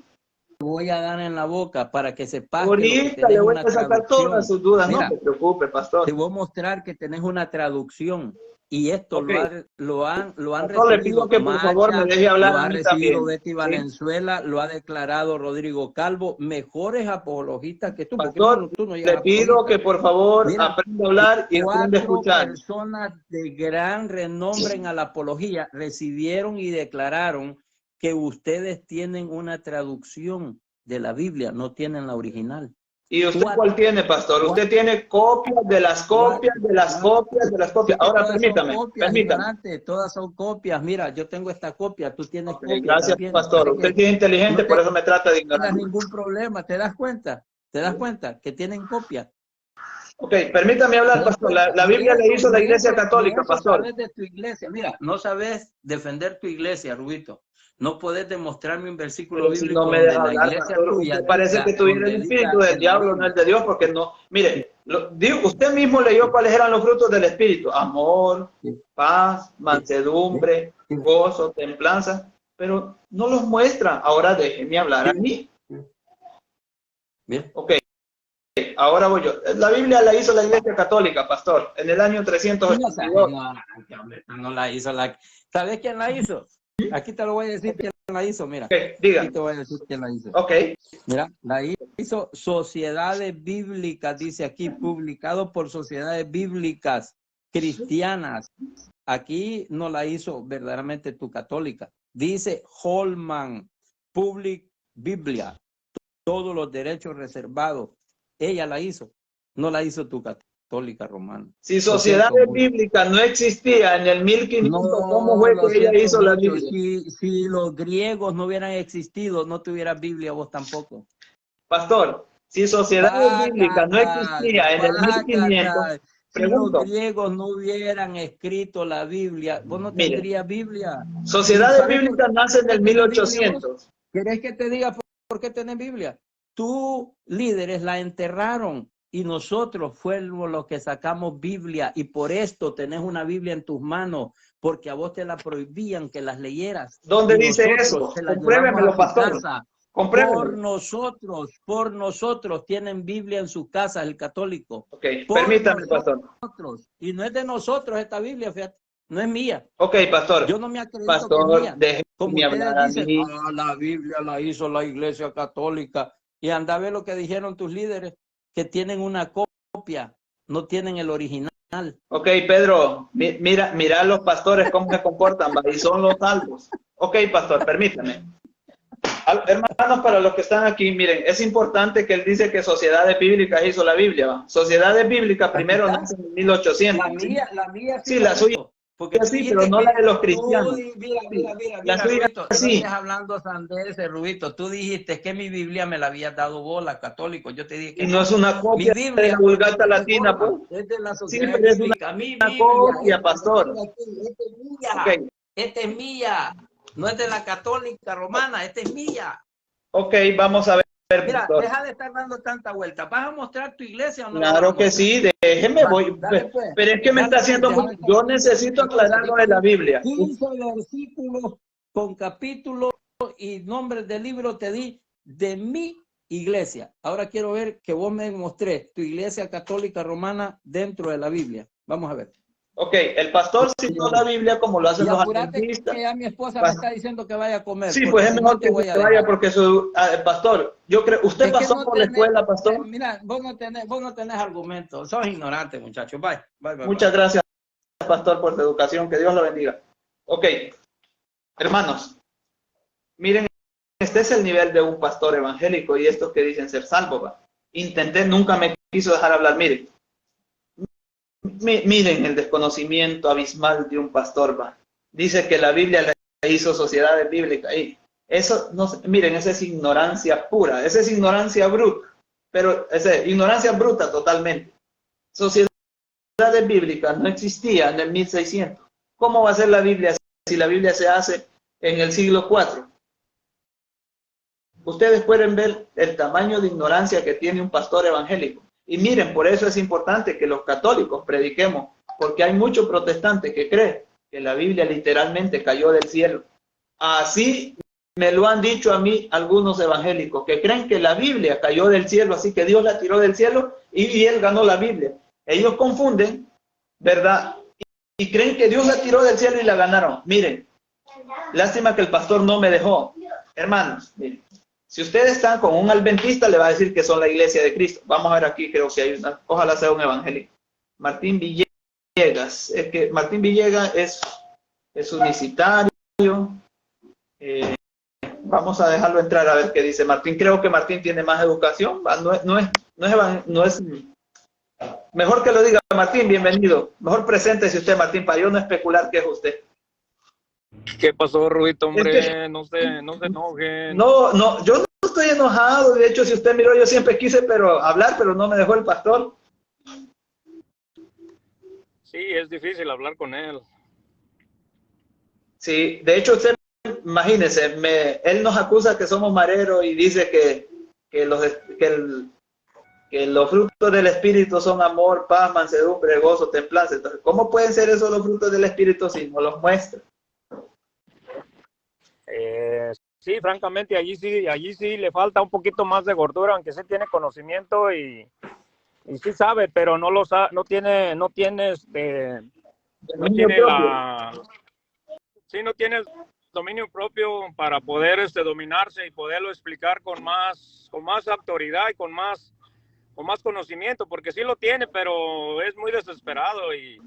Te voy a dar en la boca para que sepas. Ahorita le voy a sacar todas sus dudas. Mira, no se preocupe, pastor. Te voy a mostrar que tenés una traducción. Y esto okay. lo han recibido. Le pido que por favor me deje hablar. Lo ha recibido también. Betty Valenzuela, lo ha declarado Rodrigo Calvo, mejores apologistas que tú. Pastor, tú no le pido que por favor aprenda a hablar y aprenda a escuchar. Personas de gran renombre en la apología recibieron y declararon que ustedes tienen una traducción de la Biblia, no tienen la original. ¿Y usted cuál tiene, pastor? Usted tiene copias de las copias, de las copias, de las copias. Ahora permítame, permítame. Todas son copias. Mira, yo tengo esta copia, tú tienes copias. Gracias, también, pastor. Usted es inteligente, por eso me trata de ignorar. No tienes ningún problema, ¿te das cuenta? ¿Te das cuenta que tienen copias? Ok, permítame hablar, pastor. La Biblia le hizo la iglesia católica, pastor. Sabes de tu iglesia. Mira, no sabes defender tu iglesia, Rubito. No puedes demostrarme un versículo bíblico si no me deja donde hablar, la iglesia pastor, tuya parece que tuviera el espíritu del diablo, no el de Dios, porque no. Mire, usted mismo leyó cuáles eran los frutos del espíritu: amor, paz, mansedumbre, gozo, templanza, pero no los muestra. Ahora déjeme hablar a mí. Bien. Ok. Ahora voy yo. La Biblia la hizo la iglesia católica, pastor, en el año 382. No la hizo la. ¿Sabes quién la hizo? Aquí te lo voy a decir quién la hizo, mira. Okay, diga. Aquí te voy a decir quién la hizo. Ok. Mira, la hizo Sociedades Bíblicas, dice aquí, publicado por Sociedades Bíblicas Cristianas. Aquí no la hizo verdaderamente tu católica. Dice Holman, Public Biblia, todos los derechos reservados. Ella la hizo, no la hizo tu católica romana. Si Sociedades Bíblicas no existía en el 1500, ¿cómo fue que ella hizo la Biblia? Si los griegos no hubieran existido, no tuvieras Biblia vos tampoco. Pastor, si Sociedades Bíblicas no existía en el 1500, si los griegos no hubieran escrito la Biblia, vos no tendrías Biblia. Sociedades Bíblicas nace en el 1800. ¿Querés que te diga por qué tenés Biblia? Tus líderes la enterraron y nosotros fuimos los que sacamos Biblia, y por esto tenés una Biblia en tus manos, porque a vos te la prohibían que las leyeras. ¿Dónde dice eso? Compruébemelo, pastor. Por nosotros tienen Biblia en sus casas el católico. Ok, permítame, pastor. Y no es de nosotros esta Biblia, fíjate, no es mía. Ok, pastor. Yo no me acredito pastor, que es mía. déjeme Como ustedes hablar dicen, a mí. la Biblia la hizo la Iglesia Católica. Y anda a ver lo que dijeron tus líderes, que tienen una copia, no tienen el original. Ok, Pedro, mira a los pastores cómo se comportan, y son los salvos. Ok, pastor, permítame. Hermanos, para los que están aquí, miren, es importante que él dice que Sociedades Bíblicas hizo la Biblia. ¿Va? Sociedades Bíblicas primero nace en 1800. La mía sí, la suya. Porque sí, pero no la de los cristianos. Mira, Rubito, no estás hablando sandeces, Rubito. Tú dijiste que mi Biblia me la había dado vos, la católico. Yo te dije que y no es una copia de la Vulgata Latina, pues. Es de la sí, Sociedad pero es Bíblica. una copia, pastor. Esta es mía. No es de la Católica Romana, esta es mía. Ok, vamos a ver. Mira, pastor. deja de estar dando tanta vuelta. ¿Vas a mostrar tu iglesia o no? Claro que sí, déjeme, voy. Dale, pues. Pero es que me está haciendo. Yo necesito aclarar lo de la Biblia. 15 versículos con capítulo y nombres de libro te di de mi iglesia. Ahora quiero ver que vos me mostré tu iglesia católica romana dentro de la Biblia. Vamos a ver. Ok, el pastor citó la Biblia como lo hacen los adventistas. Que ya mi esposa me está diciendo que vaya a comer. Sí, pues es mejor que vaya porque su pastor, yo creo, usted pasó por la escuela, pastor. Mira, vos no tenés argumentos, sos ignorante, muchachos. Bye. Muchas gracias, pastor, por tu educación, que Dios lo bendiga. Ok, hermanos, miren, este es el nivel de un pastor evangélico y estos que dicen ser salvos. ¿Va? Intenté, nunca me quiso dejar hablar, miren. Miren el desconocimiento abismal de un pastor. ¿Va? Dice que la Biblia le hizo Sociedades Bíblicas. Y eso, no, miren, esa es ignorancia pura, esa es ignorancia bruta, pero esa es ignorancia bruta totalmente. Sociedades Bíblicas no existían en el 1600. ¿Cómo va a ser la Biblia si la Biblia se hace en el siglo IV? Ustedes pueden ver el tamaño de ignorancia que tiene un pastor evangélico. Y miren, por eso es importante que los católicos prediquemos, porque hay muchos protestantes que creen que la Biblia literalmente cayó del cielo. Así me lo han dicho a mí algunos evangélicos, que creen que la Biblia cayó del cielo, así que Dios la tiró del cielo y él ganó la Biblia. Ellos confunden, ¿verdad? Y creen que Dios la tiró del cielo y la ganaron. Miren, lástima que el pastor no me dejó. Hermanos, miren. Si ustedes están con un adventista, le va a decir que son la iglesia de Cristo. Vamos a ver aquí, creo que hay una. Ojalá sea un evangélico. Martín Villegas. Es que Martín Villegas es unicitario. Vamos a dejarlo entrar a ver qué dice Martín. Creo que Martín tiene más educación. No es mejor que lo diga Martín, bienvenido. Mejor preséntese usted, Martín, para yo no especular qué es usted. ¿Qué pasó, Rubito, hombre? No se enojen. No, yo no estoy enojado. De hecho, si usted miró, yo siempre quise hablar, pero no me dejó el pastor. Sí, es difícil hablar con él. Sí, de hecho, usted, imagínese, él nos acusa que somos mareros y dice que los frutos del Espíritu son amor, paz, mansedumbre, gozo, templanza. Entonces, ¿cómo pueden ser esos los frutos del Espíritu si no los muestra? Sí, francamente, allí sí le falta un poquito más de gordura, aunque sí tiene conocimiento y sí sabe, pero no tiene dominio propio para poder dominarse y poderlo explicar con más autoridad y con más conocimiento, porque sí lo tiene, pero es muy desesperado y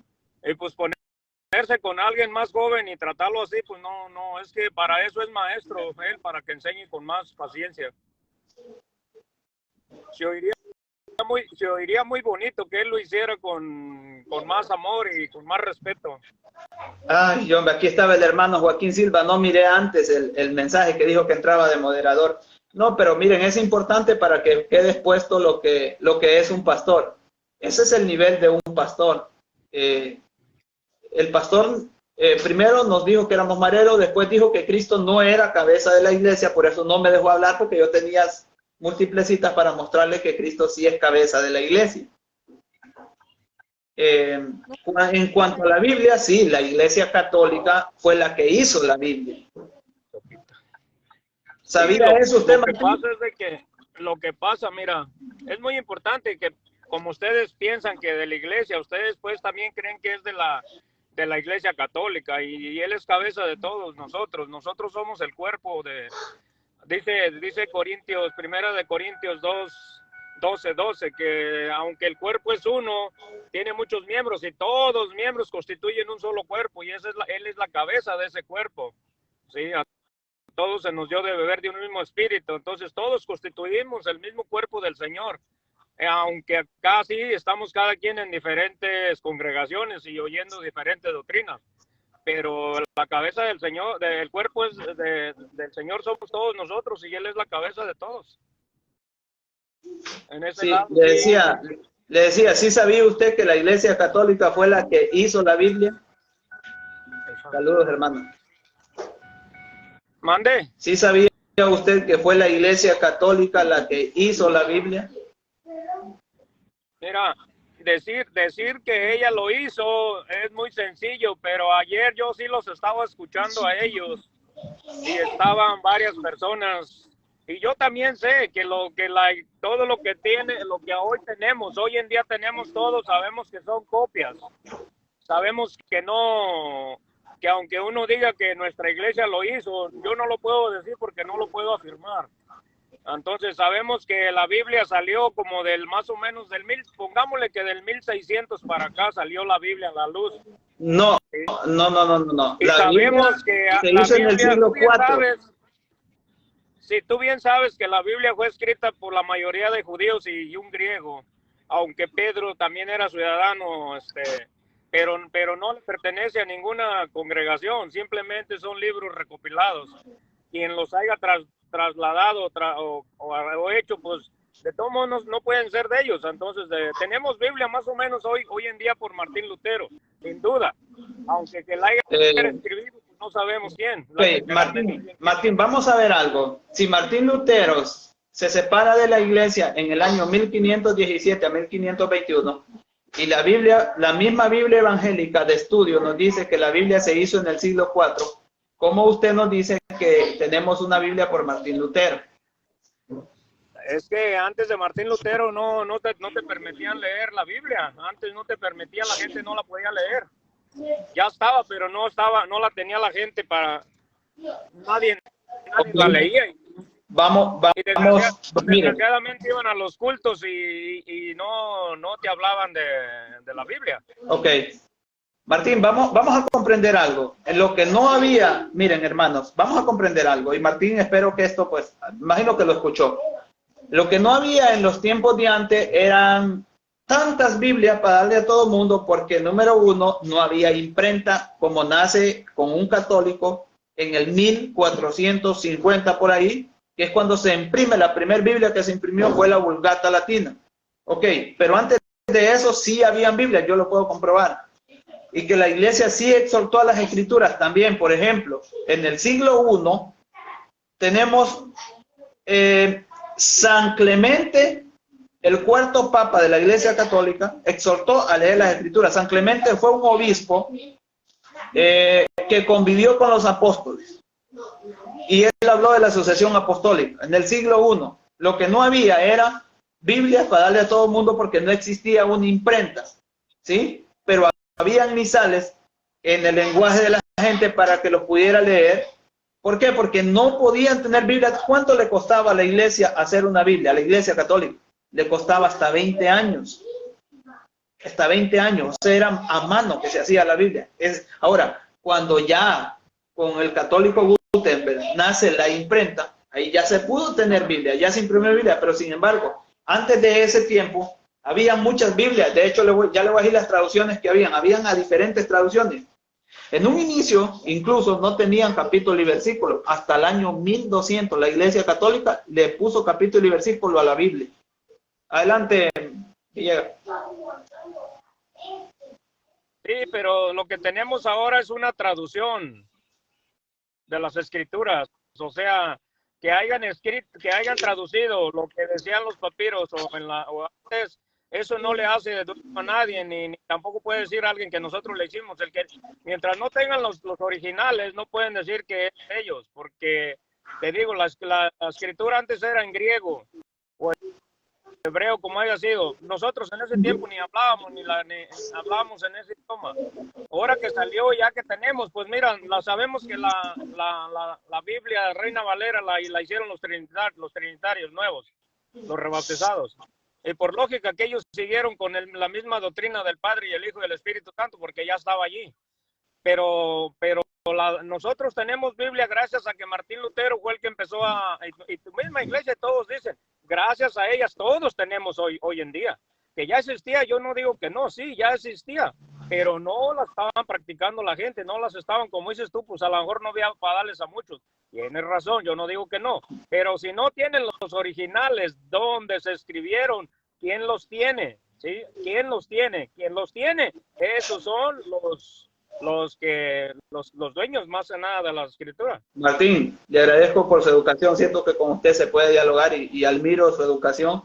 pues ponerse con alguien más joven y tratarlo así, pues no, es que para eso es maestro él, para que enseñe con más paciencia. Se oiría muy bonito que él lo hiciera con más amor y con más respeto. Ay, hombre, aquí estaba el hermano Joaquín Silva, no miré antes el mensaje que dijo que entraba de moderador. No, pero miren, es importante para que quede expuesto lo que es un pastor. Ese es el nivel de un pastor. El pastor primero nos dijo que éramos mareros, después dijo que Cristo no era cabeza de la iglesia, por eso no me dejó hablar, porque yo tenía múltiples citas para mostrarle que Cristo sí es cabeza de la iglesia. En cuanto a la Biblia, sí, la Iglesia Católica fue la que hizo la Biblia. ¿Sabía eso usted, lo que Martín? pasa es de que lo que pasa, mira, es muy importante que como ustedes piensan que de la iglesia, ustedes pues también creen que es de la iglesia católica y él es cabeza de todos nosotros. Nosotros somos el cuerpo de, dice Corintios, primera de Corintios 12, que aunque el cuerpo es uno, tiene muchos miembros y todos los miembros constituyen un solo cuerpo y él es la cabeza de ese cuerpo. Sí, a todos se nos dio de beber de un mismo espíritu, entonces todos constituimos el mismo cuerpo del Señor. Aunque acá sí estamos cada quien en diferentes congregaciones y oyendo diferentes doctrinas, pero la cabeza del Señor, del cuerpo del Señor somos todos nosotros y Él es la cabeza de todos. En ese Sí, lado, le decía, ¿sí sabía usted que la Iglesia Católica fue la que hizo la Biblia? Saludos, hermano. Mande. ¿Sí sabía usted que fue la Iglesia Católica la que hizo la Biblia? Mira, decir que ella lo hizo es muy sencillo, pero ayer yo sí los estaba escuchando a ellos y estaban varias personas y yo también sé que todo lo que hoy en día tenemos todo, sabemos que son copias, sabemos que no, que aunque uno diga que nuestra iglesia lo hizo, yo no lo puedo decir porque no lo puedo afirmar. Entonces sabemos que la Biblia salió como del más o menos pongámosle que del 1600 para acá salió la Biblia a la luz. No. Y La sabemos Biblia que se la hizo en el Biblia, siglo IV. si tú bien sabes que la Biblia fue escrita por la mayoría de judíos y un griego, aunque Pedro también era ciudadano, pero no le pertenece a ninguna congregación, simplemente son libros recopilados. Quien los haya trasladado o hecho, pues de todos modos no pueden ser de ellos. Entonces tenemos Biblia más o menos hoy en día por Martín Lutero, sin duda, aunque que la haya escribido, pues no sabemos quién. Okay, Martín, vamos a ver algo. Si Martín Lutero se separa de la iglesia en el año 1517 a 1521 y la misma Biblia evangélica de estudio nos dice que la Biblia se hizo en el siglo IV, ¿cómo usted nos dice que tenemos una Biblia por Martín Lutero? Es que antes de Martín Lutero no te permitían leer la Biblia. Antes no te permitían, la gente no la podía leer. Ya estaba, pero no la tenía la gente para... Nadie la leía. Vamos, desgraciadamente iban a los cultos y no te hablaban de la Biblia. Ok. Martín, vamos a comprender algo. En lo que no había, miren hermanos, vamos a comprender algo. Y Martín, espero que esto, pues, imagino que lo escuchó. Lo que no había en los tiempos de antes eran tantas Biblias para darle a todo el mundo, porque número uno, no había imprenta como nace con un católico en el 1450 por ahí, que es cuando se imprime. La primera Biblia que se imprimió fue la Vulgata Latina. Ok, pero antes de eso sí habían Biblias, yo lo puedo comprobar. Y que la iglesia sí exhortó a las escrituras también. Por ejemplo, en el siglo I tenemos San Clemente, el cuarto papa de la iglesia católica, exhortó a leer las escrituras. San Clemente fue un obispo que convivió con los apóstoles. Y él habló de la asociación apostólica. En el siglo I, lo que no había era Biblias para darle a todo el mundo porque no existía una imprenta, ¿sí? Pero habían misales en el lenguaje de la gente para que los pudiera leer. ¿Por qué? Porque no podían tener Biblia. ¿Cuánto le costaba a la iglesia hacer una Biblia? A la iglesia católica le costaba hasta 20 años. Hasta 20 años. O sea, era a mano que se hacía la Biblia. Ahora, cuando ya con el católico Gutenberg nace la imprenta, ahí ya se pudo tener Biblia, ya se imprimió Biblia, pero sin embargo, antes de ese tiempo, había muchas Biblias. De hecho, ya le voy a decir las traducciones que habían a diferentes traducciones. En un inicio, incluso no tenían capítulo y versículo. Hasta el año 1200, la Iglesia Católica le puso capítulo y versículo a la Biblia. Adelante, Villegas. Sí, pero lo que tenemos ahora es una traducción de las escrituras. O sea, que hayan escrito, que hayan traducido lo que decían los papiros o antes, eso no le hace de dueño a nadie, ni tampoco puede decir alguien que nosotros le hicimos. Mientras no tengan los originales, no pueden decir que es ellos, porque te digo, la escritura antes era en griego o en hebreo, como haya sido. Nosotros en ese tiempo ni hablábamos, ni hablábamos en ese idioma. Ahora que salió, ya que tenemos, pues mira, sabemos que la Biblia Reina Valera la hicieron los trinitarios nuevos, los rebautizados. Y por lógica que ellos siguieron con la misma doctrina del Padre y el Hijo y el Espíritu Santo, porque ya estaba allí. Pero nosotros tenemos Biblia gracias a que Martín Lutero fue el que empezó y tu misma iglesia, todos dicen, gracias a ellas todos tenemos hoy en día. Que ya existía, yo no digo que no, sí, ya existía, pero no la estaban practicando la gente, no las estaban, como dices tú, pues a lo mejor no había para darles a muchos. Tienes razón, yo no digo que no, pero si no tienen los originales donde se escribieron, ¿quién los tiene? ¿Sí? ¿Quién los tiene? ¿Quién los tiene? Esos son los dueños más que nada de la escritura. Martín, le agradezco por su educación, siento que con usted se puede dialogar y admiro su educación,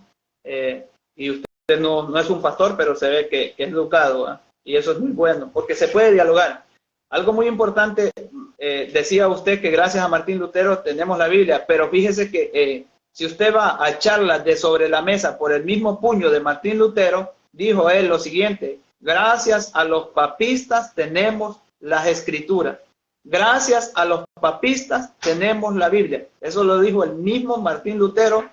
y usted no es un pastor, pero se ve que es educado, ¿eh? Y eso es muy bueno, porque se puede dialogar. Algo muy importante, decía usted que gracias a Martín Lutero tenemos la Biblia, pero fíjese que si usted va a charlas de Sobre la Mesa por el mismo puño de Martín Lutero, dijo él lo siguiente: gracias a los papistas tenemos las escrituras. Gracias a los papistas tenemos la Biblia. Eso lo dijo el mismo Martín Lutero.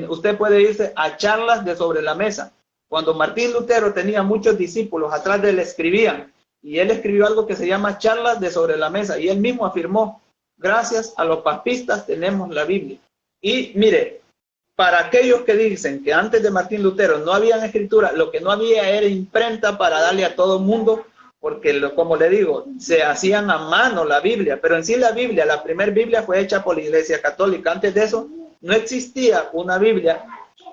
Usted puede irse a charlas de Sobre la Mesa. Cuando Martín Lutero tenía muchos discípulos atrás de él, escribían, y él escribió algo que se llama Charlas de Sobre la Mesa, y él mismo afirmó, gracias a los papistas tenemos la Biblia. Y mire, para aquellos que dicen que antes de Martín Lutero no había escritura, lo que no había era imprenta para darle a todo el mundo, porque como le digo, se hacían a mano la Biblia, pero en sí la Biblia, la primera Biblia fue hecha por la Iglesia Católica. Antes de eso no existía una Biblia,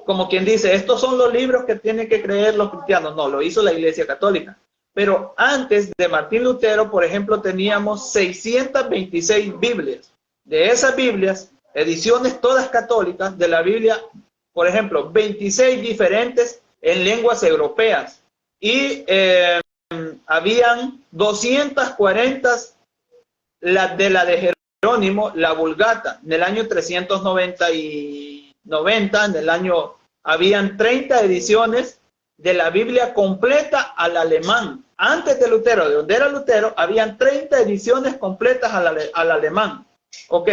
como quien dice, estos son los libros que tienen que creer los cristianos. No, lo hizo la Iglesia Católica. Pero antes de Martín Lutero, por ejemplo, teníamos 626 Biblias. De esas Biblias, ediciones todas católicas de la Biblia, por ejemplo, 26 diferentes en lenguas europeas. Y habían 240 de la de Jerónimo, la Vulgata, en el año 390 en el año, habían 30 ediciones de la Biblia completa al alemán. Antes de Lutero, de donde era Lutero, habían 30 ediciones completas al alemán. Ok.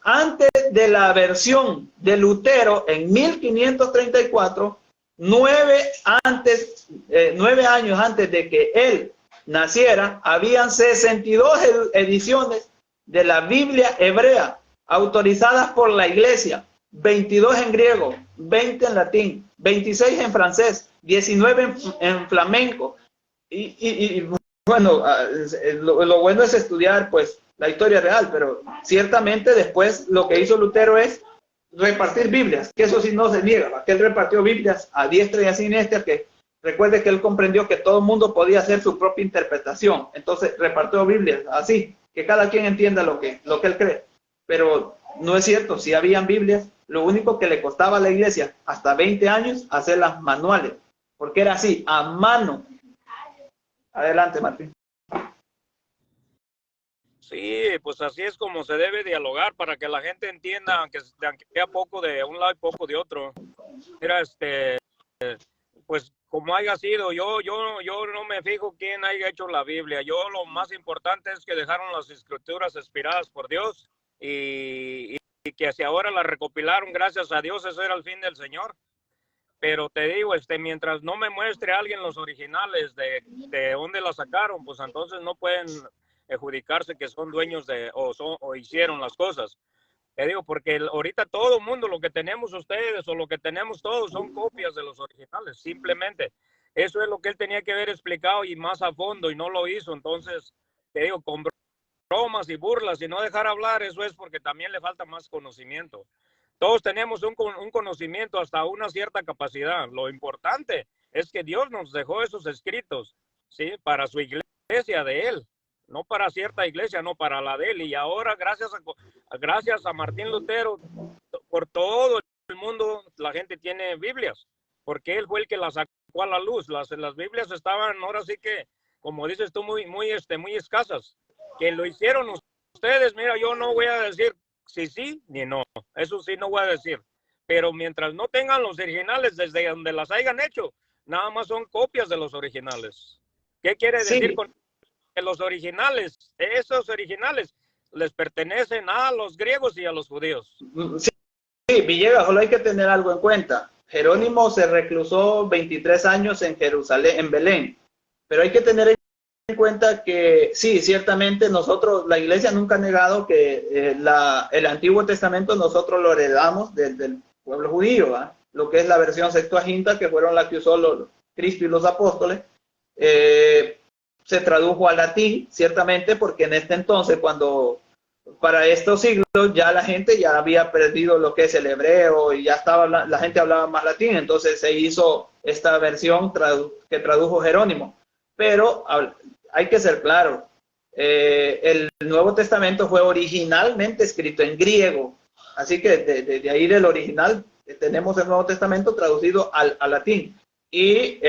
Antes de la versión de Lutero en 1534, 9 años antes de que él naciera, habían 62 ediciones de la Biblia hebrea autorizadas por la Iglesia, 22 en griego, 20 en latín, 26 en francés, 19 en flamenco. Y bueno, lo bueno es estudiar pues la historia real, pero ciertamente después lo que hizo Lutero es repartir Biblias, que eso sí no se niega, que él repartió Biblias a diestra y a siniestra, que recuerde que él comprendió que todo el mundo podía hacer su propia interpretación, entonces repartió Biblias así, que cada quien entienda lo que él cree. Pero no es cierto, si habían Biblias, lo único que le costaba a la iglesia hasta 20 años hacerlas manuales, porque era así, a mano. Adelante, Martín. Sí, pues así es como se debe dialogar para que la gente entienda, aunque sea poco de un lado y poco de otro. Mira, pues como haya sido, yo no me fijo quién haya hecho la Biblia. Yo lo más importante es que dejaron las escrituras inspiradas por Dios y que hacia ahora las recopilaron, gracias a Dios, eso era el fin del Señor. Pero te digo, mientras no me muestre alguien los originales de dónde las sacaron, pues entonces no pueden adjudicarse que son dueños o hicieron las cosas. Te digo, porque ahorita todo el mundo, lo que tenemos ustedes o lo que tenemos todos son copias de los originales, simplemente. Eso es lo que él tenía que haber explicado y más a fondo y no lo hizo. Entonces, te digo, con bromas y burlas y no dejar hablar, eso es porque también le falta más conocimiento. Todos tenemos un conocimiento hasta una cierta capacidad. Lo importante es que Dios nos dejó esos escritos, ¿sí? Para su iglesia de él. no para cierta iglesia, no para la de él. Y ahora, gracias a Martín Lutero, por todo el mundo la gente tiene Biblias, porque él fue el que las sacó a la luz. Las Biblias estaban, ahora sí que, como dices tú, muy escasas. Que lo hicieron ustedes, mira, yo no voy a decir si sí ni no, eso sí no voy a decir. Pero mientras no tengan los originales desde donde las hayan hecho, nada más son copias de los originales. ¿Qué quiere decir con que los originales, esos originales, les pertenecen a los griegos y a los judíos? Sí, Villegas, solo hay que tener algo en cuenta. Jerónimo se reclusó 23 años en Jerusalén, en Belén, pero hay que tener en cuenta que sí, ciertamente nosotros, la iglesia nunca ha negado que el Antiguo Testamento nosotros lo heredamos del pueblo judío, ¿eh? Lo que es la versión Septuaginta, que fueron las que usó Cristo y los apóstoles, se tradujo al latín, ciertamente, porque en este entonces, para estos siglos, ya la gente ya había perdido lo que es el hebreo y ya estaba la gente hablaba más latín, entonces se hizo esta versión que tradujo Jerónimo. Pero hay que ser claro, el Nuevo Testamento fue originalmente escrito en griego, así que de ahí del original tenemos el Nuevo Testamento traducido al latín, y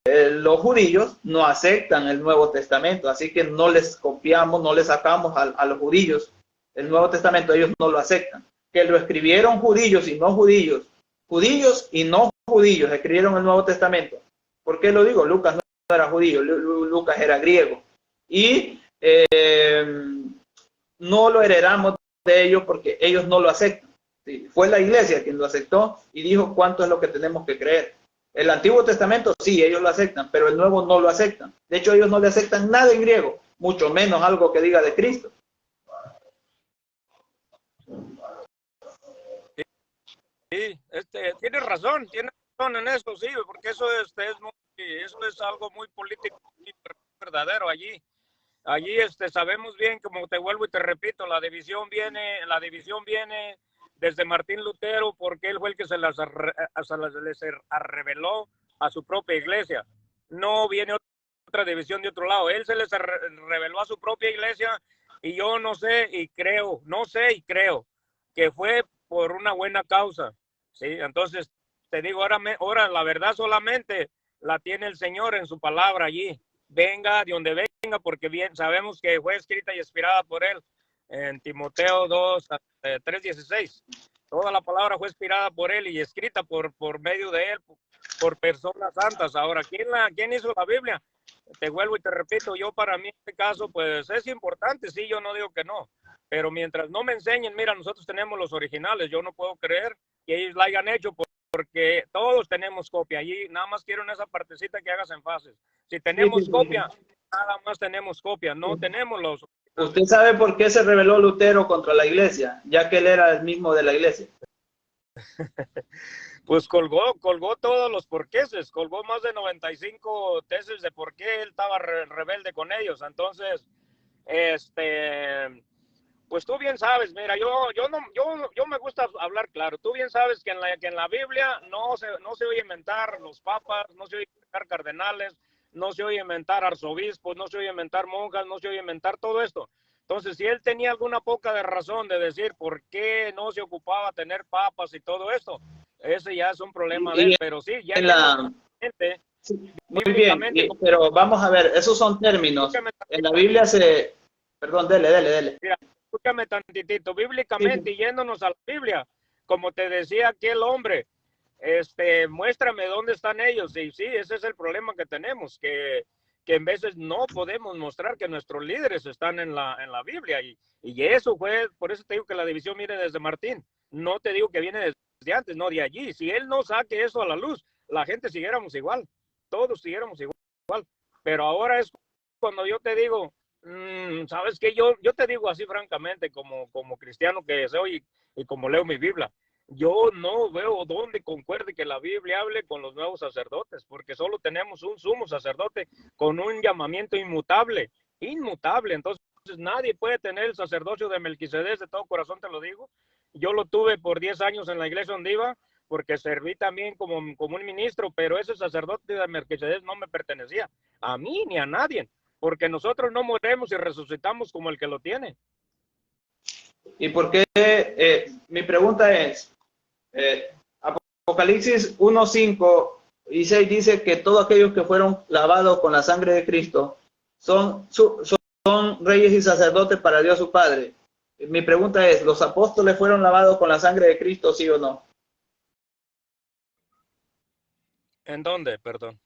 los judíos no aceptan el Nuevo Testamento, así que no les copiamos, no les sacamos a los judíos el Nuevo Testamento, ellos no lo aceptan. Que lo escribieron judíos y no judíos, judíos y no judíos escribieron el Nuevo Testamento. ¿Por qué lo digo? Lucas no era judío, Lucas era griego, y no lo heredamos de ellos porque ellos no lo aceptan. Sí, fue la iglesia quien lo aceptó y dijo cuánto es lo que tenemos que creer. El Antiguo Testamento sí, ellos lo aceptan, pero el Nuevo no lo aceptan. De hecho, ellos no le aceptan nada en griego, mucho menos algo que diga de Cristo. Sí, tienes razón en eso, sí, porque eso es algo muy político, muy verdadero allí. Allí sabemos bien, como te vuelvo y te repito, la división viene desde Martín Lutero, porque él fue el que se les reveló a su propia iglesia. No viene otra división de otro lado. Él se les reveló a su propia iglesia, y yo no sé y creo que fue por una buena causa. Sí, entonces te digo, ahora la verdad solamente la tiene el Señor en su palabra allí. Venga de donde venga, porque bien sabemos que fue escrita y inspirada por él en Timoteo 2, 3:16. Toda la palabra fue inspirada por él y escrita por medio de él, por personas santas. Ahora, ¿quién hizo la Biblia? Te vuelvo y te repito, para mí en este caso, pues es importante, sí, yo no digo que no, pero mientras no me enseñen, mira, nosotros tenemos los originales, yo no puedo creer que ellos la hayan hecho porque todos tenemos copia. Allí nada más quiero en esa partecita que hagas en fases. Si tenemos copia, nada más tenemos copia, no tenemos los... ¿Usted sabe por qué se rebeló Lutero contra la iglesia? Ya que él era el mismo de la iglesia. Pues colgó todos los porqueses, colgó más de 95 tesis de por qué él estaba rebelde con ellos. Entonces, pues tú bien sabes, mira, yo me gusta hablar claro. Tú bien sabes que en la Biblia no se oye inventar los papas, no se oye inventar cardenales, no se oye inventar arzobispos, no se oye inventar monjas, no se oye inventar todo esto. Entonces, si él tenía alguna poca de razón de decir por qué no se ocupaba tener papas y todo esto, ese ya es un problema de él, pero sí, ya gente, muy bien, pero vamos a ver, esos son términos. En la Biblia Perdón, dele. Mira, escúchame tantitito, bíblicamente, yéndonos a la Biblia, como te decía aquel hombre, muéstrame dónde están ellos. Y sí, ese es el problema que tenemos, que en veces no podemos mostrar que nuestros líderes están en la Biblia, y eso fue, por eso te digo que la división viene desde Martín, no te digo que viene desde antes, no de allí. Si él no saque eso a la luz, la gente siguiéramos igual, todos siguiéramos igual, pero ahora es cuando yo te digo, sabes que yo te digo así francamente, como cristiano que soy y como leo mi Biblia, yo no veo dónde concuerde que la Biblia hable con los nuevos sacerdotes, porque solo tenemos un sumo sacerdote con un llamamiento inmutable. Entonces nadie puede tener el sacerdocio de Melquisedec, de todo corazón te lo digo. Yo lo tuve por 10 años en la iglesia donde iba, porque serví también como un ministro, pero ese sacerdote de Melquisedec no me pertenecía a mí ni a nadie. porque nosotros no moremos y resucitamos como el que lo tiene. ¿Y por qué? Mi pregunta es, Apocalipsis 1, 5 y 6 dice que todos aquellos que fueron lavados con la sangre de Cristo son reyes y sacerdotes para Dios su Padre. Mi pregunta es, ¿los apóstoles fueron lavados con la sangre de Cristo, sí o no? ¿En dónde? Perdón.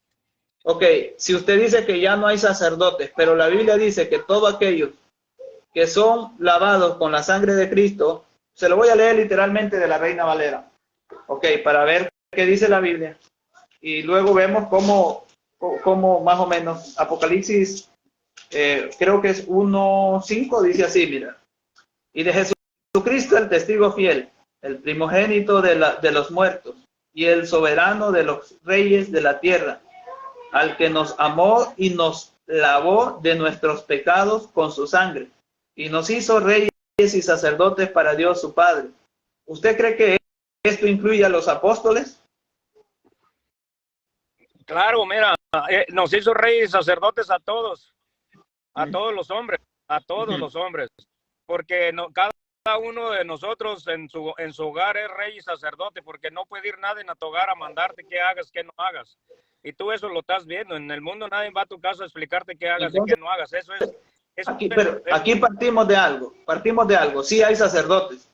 Ok, si usted dice que ya no hay sacerdotes, pero la Biblia dice que todos aquellos que son lavados con la sangre de Cristo, se lo voy a leer literalmente de la Reina Valera, ok, para ver qué dice la Biblia. Y luego vemos cómo más o menos Apocalipsis, creo que es 1:5, dice así, mira. Y de Jesucristo el testigo fiel, el primogénito de los muertos y el soberano de los reyes de la tierra, al que nos amó y nos lavó de nuestros pecados con su sangre, y nos hizo reyes y sacerdotes para Dios su Padre. ¿Usted cree que esto incluye a los apóstoles? Claro, mira, nos hizo reyes y sacerdotes a todos los hombres, porque no, cada uno de nosotros en su hogar es rey y sacerdote, porque no puede ir nadie a tu hogar a mandarte qué hagas, qué no hagas. Y tú eso lo estás viendo. En el mundo nadie va a tu casa a explicarte qué hagas. Entonces, y qué no hagas. Eso es aquí partimos de algo. Sí hay sacerdotes.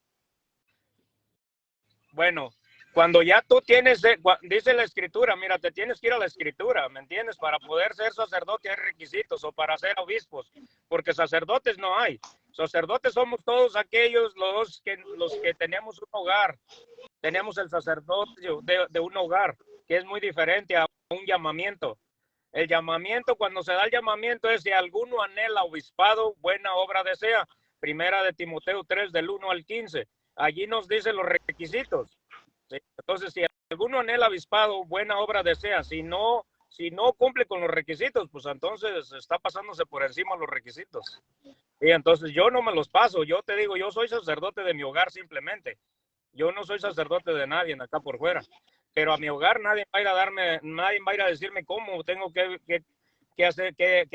Bueno, cuando ya tú tienes, dice la escritura, mira, te tienes que ir a la escritura, ¿me entiendes? Para poder ser sacerdote hay requisitos, o para ser obispos, porque sacerdotes no hay. Sacerdotes somos todos aquellos los que tenemos un hogar. Tenemos el sacerdocio de un hogar, que es muy diferente a un llamamiento. El llamamiento, cuando se da el llamamiento, es si alguno anhela obispado, buena obra desea. Primera de Timoteo 3, del 1 al 15. Allí nos dice los requisitos. ¿Sí? Entonces, si alguno anhela obispado, buena obra desea. Si no cumple con los requisitos, pues entonces está pasándose por encima los requisitos. Y entonces yo no me los paso. Yo te digo, yo soy sacerdote de mi hogar simplemente. Yo no soy sacerdote de nadie acá por fuera. Pero a mi hogar nadie va a ir a decirme cómo tengo que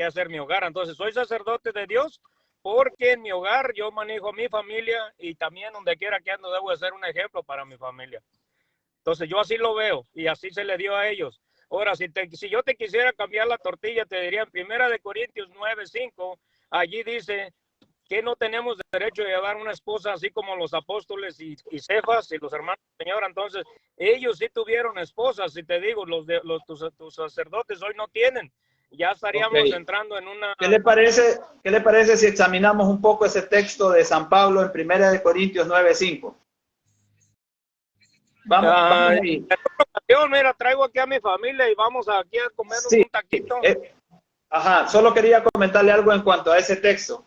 hacer mi hogar. Entonces soy sacerdote de Dios porque en mi hogar yo manejo a mi familia y también donde quiera que ando debo de ser un ejemplo para mi familia. Entonces yo así lo veo y así se le dio a ellos. Ahora, si yo te quisiera cambiar la tortilla, te diría en 1 Corintios 9:5, allí dice que no tenemos derecho a llevar una esposa así como los apóstoles y Cefas y los hermanos del Señor. Entonces, ellos sí tuvieron esposas, y te digo, tus sacerdotes hoy no tienen. Ya estaríamos entrando en una... ¿Qué le parece si examinamos un poco ese texto de San Pablo en 1 Corintios 9:5? Vamos ahí. Mira, traigo aquí a mi familia y vamos aquí a comer un taquito. Solo quería comentarle algo en cuanto a ese texto.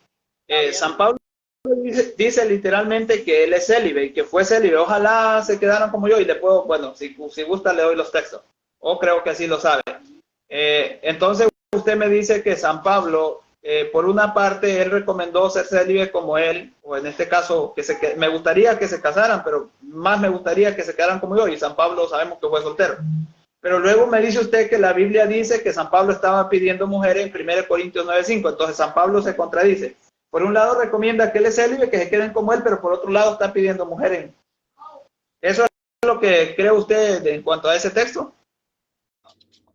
San Pablo dice literalmente que él es célibe y que fue célibe. Ojalá se quedaran como yo y le puedo, bueno, si gusta le doy los textos. O creo que así lo sabe. Entonces usted me dice que San Pablo, por una parte, él recomendó ser célibe como él, o en este caso, me gustaría que se casaran, pero más me gustaría que se quedaran como yo, y San Pablo sabemos que fue soltero. Pero luego me dice usted que la Biblia dice que San Pablo estaba pidiendo mujeres en 1 Corintios 9:5, entonces San Pablo se contradice. Por un lado recomienda que él es célibe, que se queden como él, pero por otro lado está pidiendo mujeres. ¿Eso es lo que cree usted en cuanto a ese texto?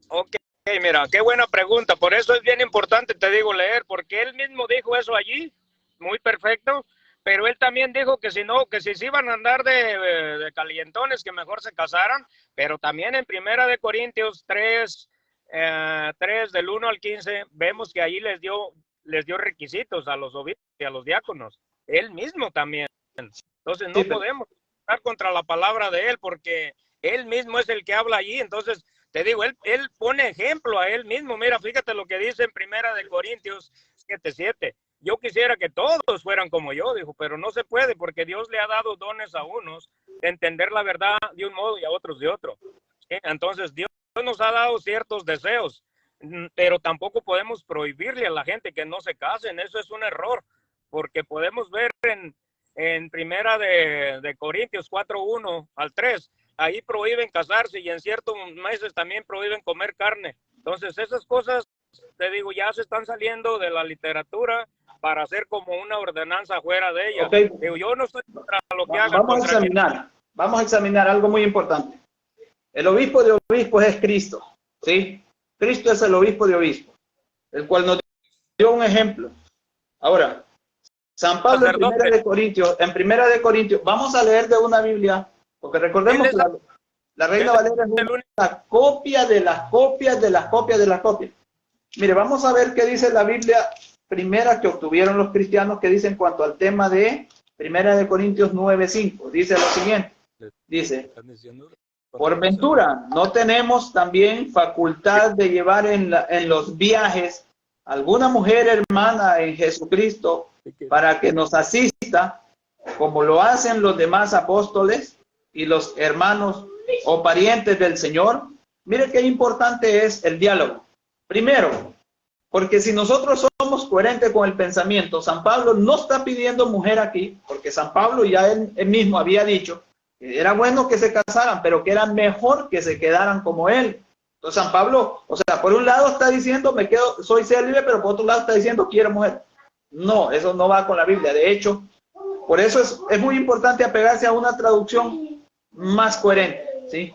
Ok, mira, qué buena pregunta. Por eso es bien importante, te digo, leer, porque él mismo dijo eso allí, muy perfecto, pero él también dijo que si se iban a andar de calientones, que mejor se casaran, pero también en 1 Corintios 3, del 1 al 15, vemos que allí les dio requisitos a los obispos y a los diáconos. Él mismo también. Entonces no podemos estar contra la palabra de él, porque él mismo es el que habla allí. Entonces, te digo, él pone ejemplo a él mismo. Mira, fíjate lo que dice en 1 Corintios 7:7. Yo quisiera que todos fueran como yo, dijo, pero no se puede, porque Dios le ha dado dones a unos de entender la verdad de un modo y a otros de otro. ¿Sí? Entonces, Dios nos ha dado ciertos deseos, pero tampoco podemos prohibirle a la gente que no se casen. Eso es un error, porque podemos ver en 1 de Corintios 4:1 al 3, ahí prohíben casarse y en ciertos meses también prohíben comer carne. Entonces esas cosas te digo, ya se están saliendo de la literatura para hacer como una ordenanza fuera de ella. Okay. Digo, yo no estoy contra lo que hagan. Vamos a examinar algo muy importante. El obispo de obispos es Cristo, ¿sí? Cristo es el obispo de obispos, el cual nos dio un ejemplo. Ahora, San Pablo en Primera de Corintios, vamos a leer de una Biblia, porque recordemos que la Reina Valera es una copia de las copias de las copias de las copias. Mire, vamos a ver qué dice la Biblia primera que obtuvieron los cristianos, que dice en cuanto al tema de Primera de Corintios 9:5. Dice lo siguiente, dice: por ventura, ¿no tenemos también facultad de llevar en los viajes alguna mujer hermana en Jesucristo para que nos asista, como lo hacen los demás apóstoles y los hermanos o parientes del Señor? Mire qué importante es el diálogo. Primero, porque si nosotros somos coherentes con el pensamiento, San Pablo no está pidiendo mujer aquí, porque San Pablo ya él mismo había dicho que era bueno que se casaran, pero que era mejor que se quedaran como él. Entonces San Pablo, o sea, por un lado está diciendo soy célibe, pero por otro lado está diciendo quiero mujer. No, eso no va con la Biblia. De hecho, por eso es muy importante apegarse a una traducción más coherente, ¿sí?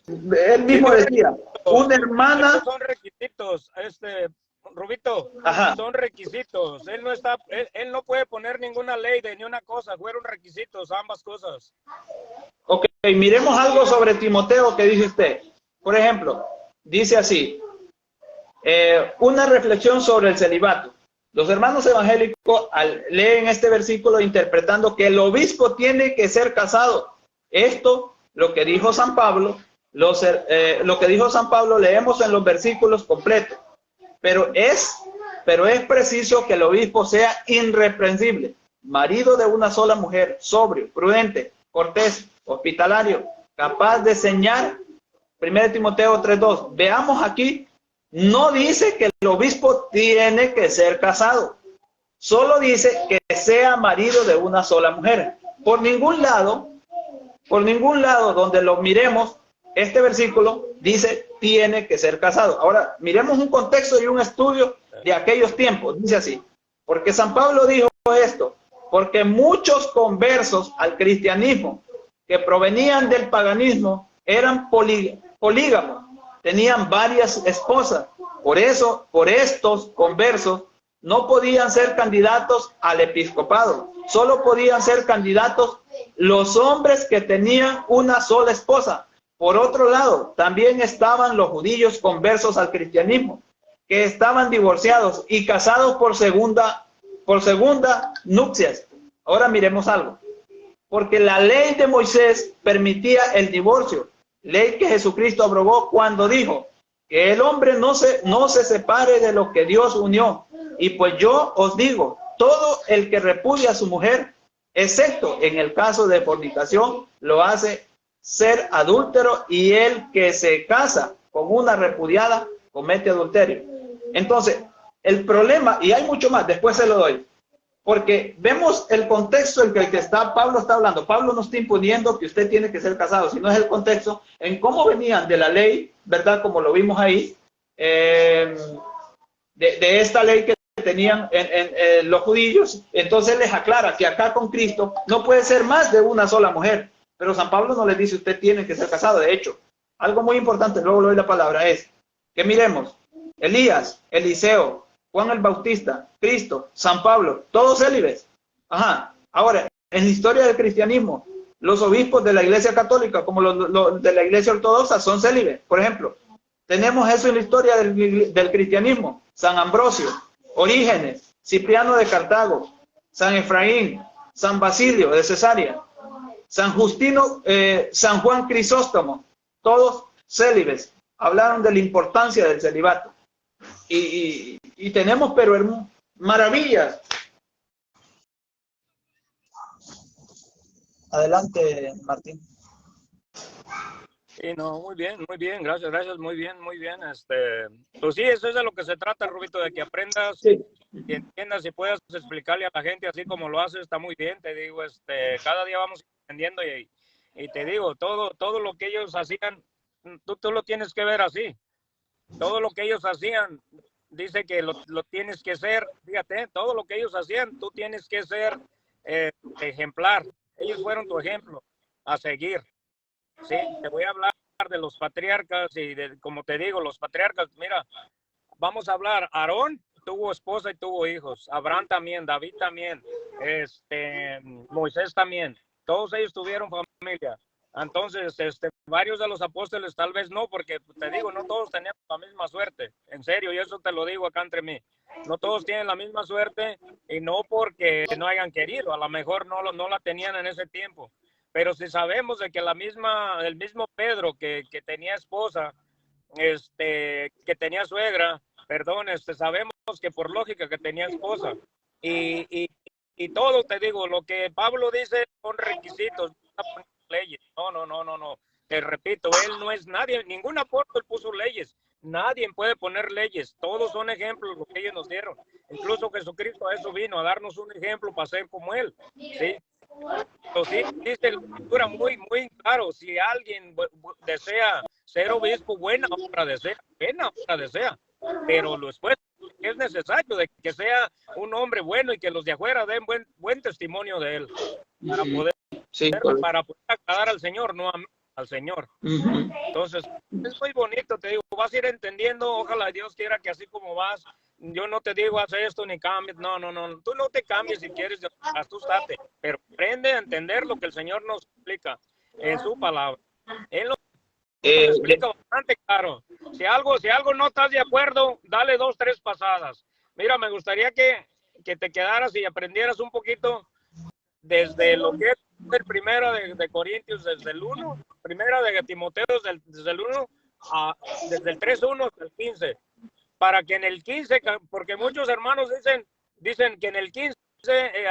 Él mismo decía, una hermana... Estos son requisitos, Rubito, Ajá. Son requisitos. Él no puede poner ninguna ley de ni una cosa, fueron requisitos, ambas cosas. Ok, miremos algo sobre Timoteo que dice usted. Por ejemplo, dice así, una reflexión sobre el celibato. Los hermanos evangélicos leen este versículo interpretando que el obispo tiene que ser casado. Esto, lo que dijo San Pablo, lo que dijo San Pablo leemos en los versículos completos. Pero es preciso que el obispo sea irreprensible, marido de una sola mujer, sobrio, prudente, cortés, hospitalario, capaz de enseñar. 1 Timoteo 3:2. Veamos aquí, no dice que el obispo tiene que ser casado, solo dice que sea marido de una sola mujer. Por ningún lado donde lo miremos, este versículo dice tiene que ser casado. Ahora, miremos un contexto y un estudio de aquellos tiempos. Dice así, porque San Pablo dijo esto, porque muchos conversos al cristianismo que provenían del paganismo eran polígamos, tenían varias esposas. Por eso, por estos conversos, no podían ser candidatos al episcopado. Solo podían ser candidatos los hombres que tenían una sola esposa. Por otro lado, también estaban los judíos conversos al cristianismo, que estaban divorciados y casados por segunda nupcias. Ahora miremos algo. Porque la ley de Moisés permitía el divorcio, ley que Jesucristo abrogó cuando dijo que el hombre no se separe de lo que Dios unió. Y pues yo os digo, todo el que repudia a su mujer, excepto en el caso de fornicación, lo hace ser adúltero, y el que se casa con una repudiada comete adulterio. Entonces, el problema, y hay mucho más, después se lo doy, porque vemos el contexto en que Pablo está hablando. Pablo no está imponiendo que usted tiene que ser casado, sino es el contexto en cómo venían de la ley, ¿verdad? Como lo vimos ahí, de esta ley que tenían los judíos. Entonces les aclara que acá con Cristo no puede ser más de una sola mujer. Pero San Pablo no les dice usted tiene que ser casado. De hecho, algo muy importante, luego le doy la palabra, es que miremos, Elías, Eliseo, Juan el Bautista, Cristo, San Pablo, todos célibes. Ajá. Ahora, en la historia del cristianismo, los obispos de la Iglesia Católica, como los de la Iglesia Ortodoxa, son célibes. Por ejemplo, tenemos eso en la historia del cristianismo. San Ambrosio, Orígenes, Cipriano de Cartago, San Efraín, San Basilio de Cesarea, San Justino, San Juan Crisóstomo, todos célibes. Hablaron de la importancia del celibato. Y tenemos, pero maravillas. Adelante, Martín. Sí, no, muy bien, gracias, muy bien. Pues sí, eso es de lo que se trata, Rubito, de que aprendas, sí, y entiendas y puedas explicarle a la gente así como lo haces, está muy bien, te digo, cada día vamos aprendiendo y te digo, todo lo que ellos hacían, tú lo tienes que ver así. todo lo que ellos hacían, dice que lo tienes que ser, fíjate, todo lo que ellos hacían, tú tienes que ser ejemplar. Ellos fueron tu ejemplo a seguir. Sí, te voy a hablar de los patriarcas y como te digo, los patriarcas, mira, vamos a hablar, Aarón tuvo esposa y tuvo hijos, Abraham también, David también, Moisés también, todos ellos tuvieron familia. Entonces, varios de los apóstoles tal vez no, porque te digo, no todos tenían la misma suerte, en serio, y eso te lo digo acá entre mí. No todos tienen la misma suerte y no porque no hayan querido, a lo mejor no la tenían en ese tiempo. Pero si sabemos de que el mismo Pedro que tenía esposa, que tenía suegra, perdón, sabemos que por lógica que tenía esposa. Y todo, te digo, lo que Pablo dice son requisitos, leyes. No. Te repito, él no es nadie, ningún apóstol puso leyes. Nadie puede poner leyes. Todos son ejemplos lo que ellos nos dieron. Incluso Jesucristo a eso vino, a darnos un ejemplo para ser como él. ¿Sí? Pero sí, dice la escritura muy claro, si alguien desea ser obispo, buena obra desea, pero después es necesario de que sea un hombre bueno y que los de afuera den buen testimonio de él para poder agradar al Señor, no al Señor. Entonces, es muy bonito, te digo, vas a ir entendiendo, ojalá Dios quiera que así como vas, yo no te digo haz esto ni cambies, no, tú no te cambies si quieres, tú estate, pero aprende a entender lo que el Señor nos explica en su palabra. Él nos explica bastante claro. Si algo no estás de acuerdo, dale 2, 3 pasadas. Mira, me gustaría que te quedaras y aprendieras un poquito desde lo que es el primero de Corintios, desde el 1, primera de Timoteo, desde el 1, desde el 3:1 hasta el 15. Para que en el 15, porque muchos hermanos dicen que en el 15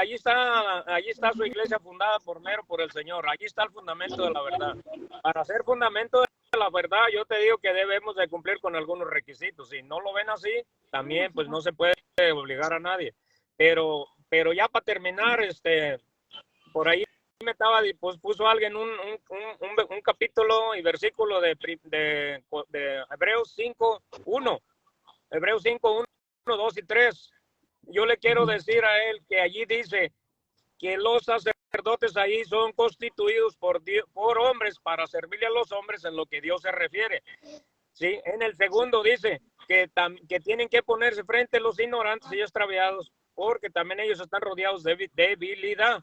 allí está su iglesia fundada por el Señor, allí está el fundamento de la verdad. Para ser fundamento de la verdad, yo te digo que debemos de cumplir con algunos requisitos. Si no lo ven así, también pues no se puede obligar a nadie. Pero ya para terminar, por ahí puso alguien un capítulo y versículo de Hebreos 5:1. Hebreos 5:1, 2 y 3. Yo le quiero decir a él que allí dice que los sacerdotes ahí son constituidos por hombres para servirle a los hombres en lo que Dios se refiere. ¿Sí? En el segundo dice que tienen que ponerse frente a los ignorantes y extraviados porque también ellos están rodeados de debilidad.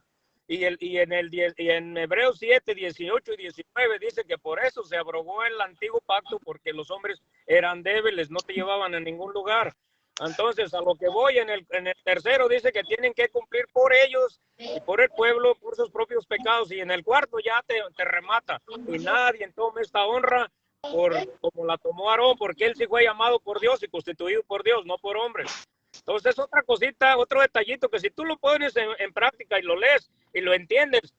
Y en Hebreos 7, 18 y 19 dice que por eso se abrogó el antiguo pacto, porque los hombres eran débiles, no te llevaban a ningún lugar. Entonces, a lo que voy, en el tercero dice que tienen que cumplir por ellos y por el pueblo, por sus propios pecados. Y en el cuarto ya te remata. Y nadie tome esta honra como la tomó Aarón, porque él sí fue llamado por Dios y constituido por Dios, no por hombres. Entonces, otra cosita, otro detallito, que si tú lo pones en práctica y lo lees y lo entiendes,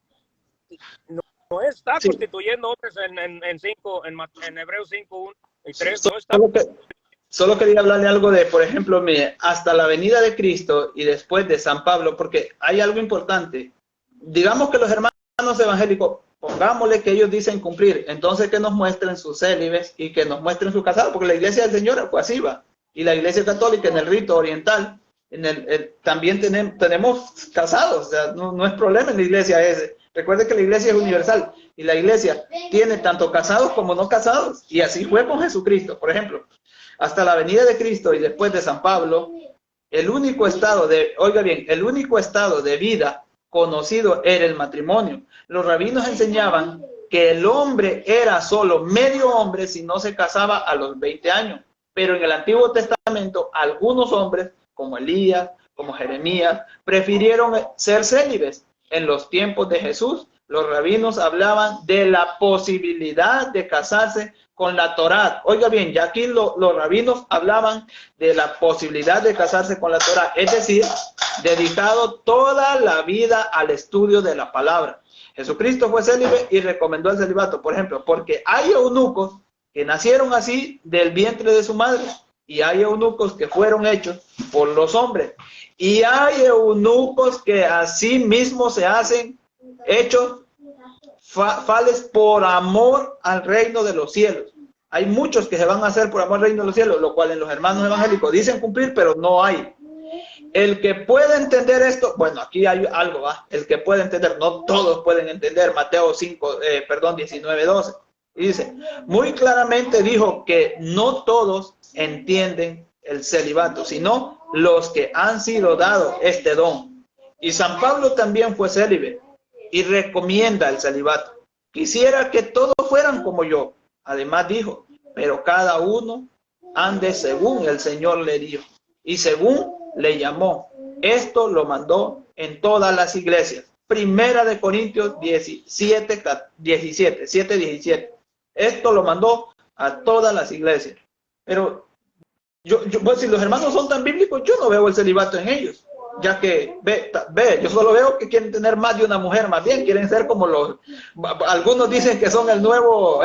no está constituyendo hombres en Hebreos 5:1 y 3. No está. Solo quería hablarle algo de, por ejemplo, mire, hasta la venida de Cristo y después de San Pablo, porque hay algo importante. Digamos que los hermanos evangélicos, pongámosle que ellos dicen cumplir, entonces que nos muestren sus célibes y que nos muestren sus casados, porque la iglesia del Señor pues así va. Y la iglesia católica en el rito oriental, también tenemos casados, o sea, no es problema en la iglesia ese. Recuerde que la iglesia es universal y la iglesia tiene tanto casados como no casados, y así fue con Jesucristo. Por ejemplo, hasta la venida de Cristo y después de San Pablo, el único estado de vida conocido era el matrimonio. Los rabinos enseñaban que el hombre era solo medio hombre si no se casaba a los 20 años. Pero en el Antiguo Testamento, algunos hombres, como Elías, como Jeremías, prefirieron ser célibes. En los tiempos de Jesús, los rabinos hablaban de la posibilidad de casarse con la Torá. Oiga bien, ya aquí los rabinos hablaban de la posibilidad de casarse con la Torá, es decir, dedicado toda la vida al estudio de la palabra. Jesucristo fue célibe y recomendó el celibato, por ejemplo, porque hay eunucos que nacieron así del vientre de su madre, y hay eunucos que fueron hechos por los hombres, y hay eunucos que así mismo se hacen hechos fales por amor al reino de los cielos. Hay muchos que se van a hacer por amor al reino de los cielos, lo cual en los hermanos evangélicos dicen cumplir, pero no hay. El que puede entender esto, bueno, aquí hay algo, ¿va? El que puede entender, no todos pueden entender, Mateo 19:12. Y dice, muy claramente dijo que no todos entienden el celibato, sino los que han sido dados este don. Y San Pablo también fue célibe y recomienda el celibato. Quisiera que todos fueran como yo. Además dijo, pero cada uno ande según el Señor le dijo y según le llamó. Esto lo mandó en todas las iglesias. Primera de Corintios 7:17. Esto lo mandó a todas las iglesias. Pero pues, si los hermanos son tan bíblicos, yo no veo el celibato en ellos. Ya que, yo solo veo que quieren tener más de una mujer, más bien quieren ser como algunos dicen que son el nuevo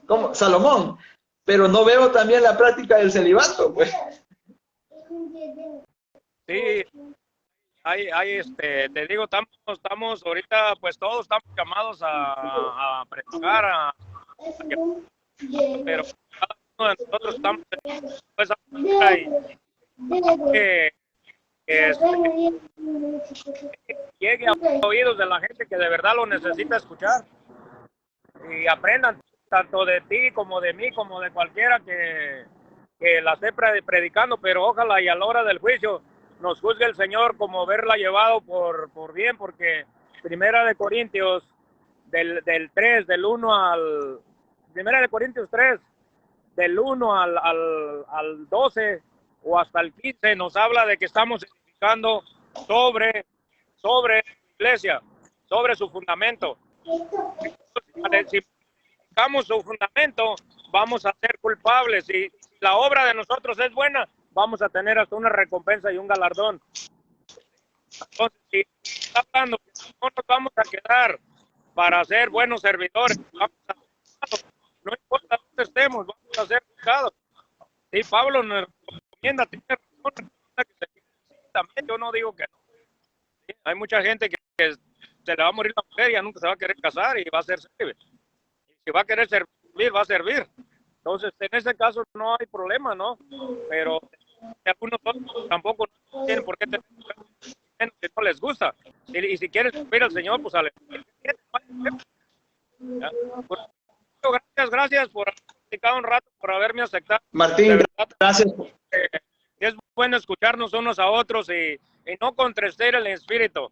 como Salomón, pero no veo también la práctica del celibato, pues. Sí, te digo, estamos ahorita, pues todos estamos llamados a predicar, pero cada uno de nosotros estamos pues, que llegue a oídos de la gente que de verdad lo necesita escuchar y aprendan tanto de ti como de mí como de cualquiera que la esté predicando, pero ojalá y a la hora del juicio nos juzgue el Señor como haberla llevado por bien, porque Primera de Corintios del 3, del 1 al Primera de Corintios 3 del 1 al 12 o hasta el 15 nos habla de que estamos edificando sobre la iglesia, sobre su fundamento. Si edificamos su fundamento, vamos a ser culpables. Si la obra de nosotros es buena, vamos a tener hasta una recompensa y un galardón. Entonces, si está hablando que no nos vamos a quedar para ser buenos servidores, no importa dónde estemos, vamos a ser juzgados. Sí, Pablo nos recomienda, tiene razón, también yo no digo que no. Sí, hay mucha gente que se le va a morir la mujer y ya nunca se va a querer casar y va a ser servir. Y si va a querer servir, va a servir. Entonces, en ese caso no hay problema, ¿no? Pero algunos otros tampoco tienen por qué tener que no les gusta. Y si quieres servir al Señor, pues gracias por haber platicado un rato, por haberme aceptado. Martín, gracias. Es bueno escucharnos unos a otros y no contristar el espíritu.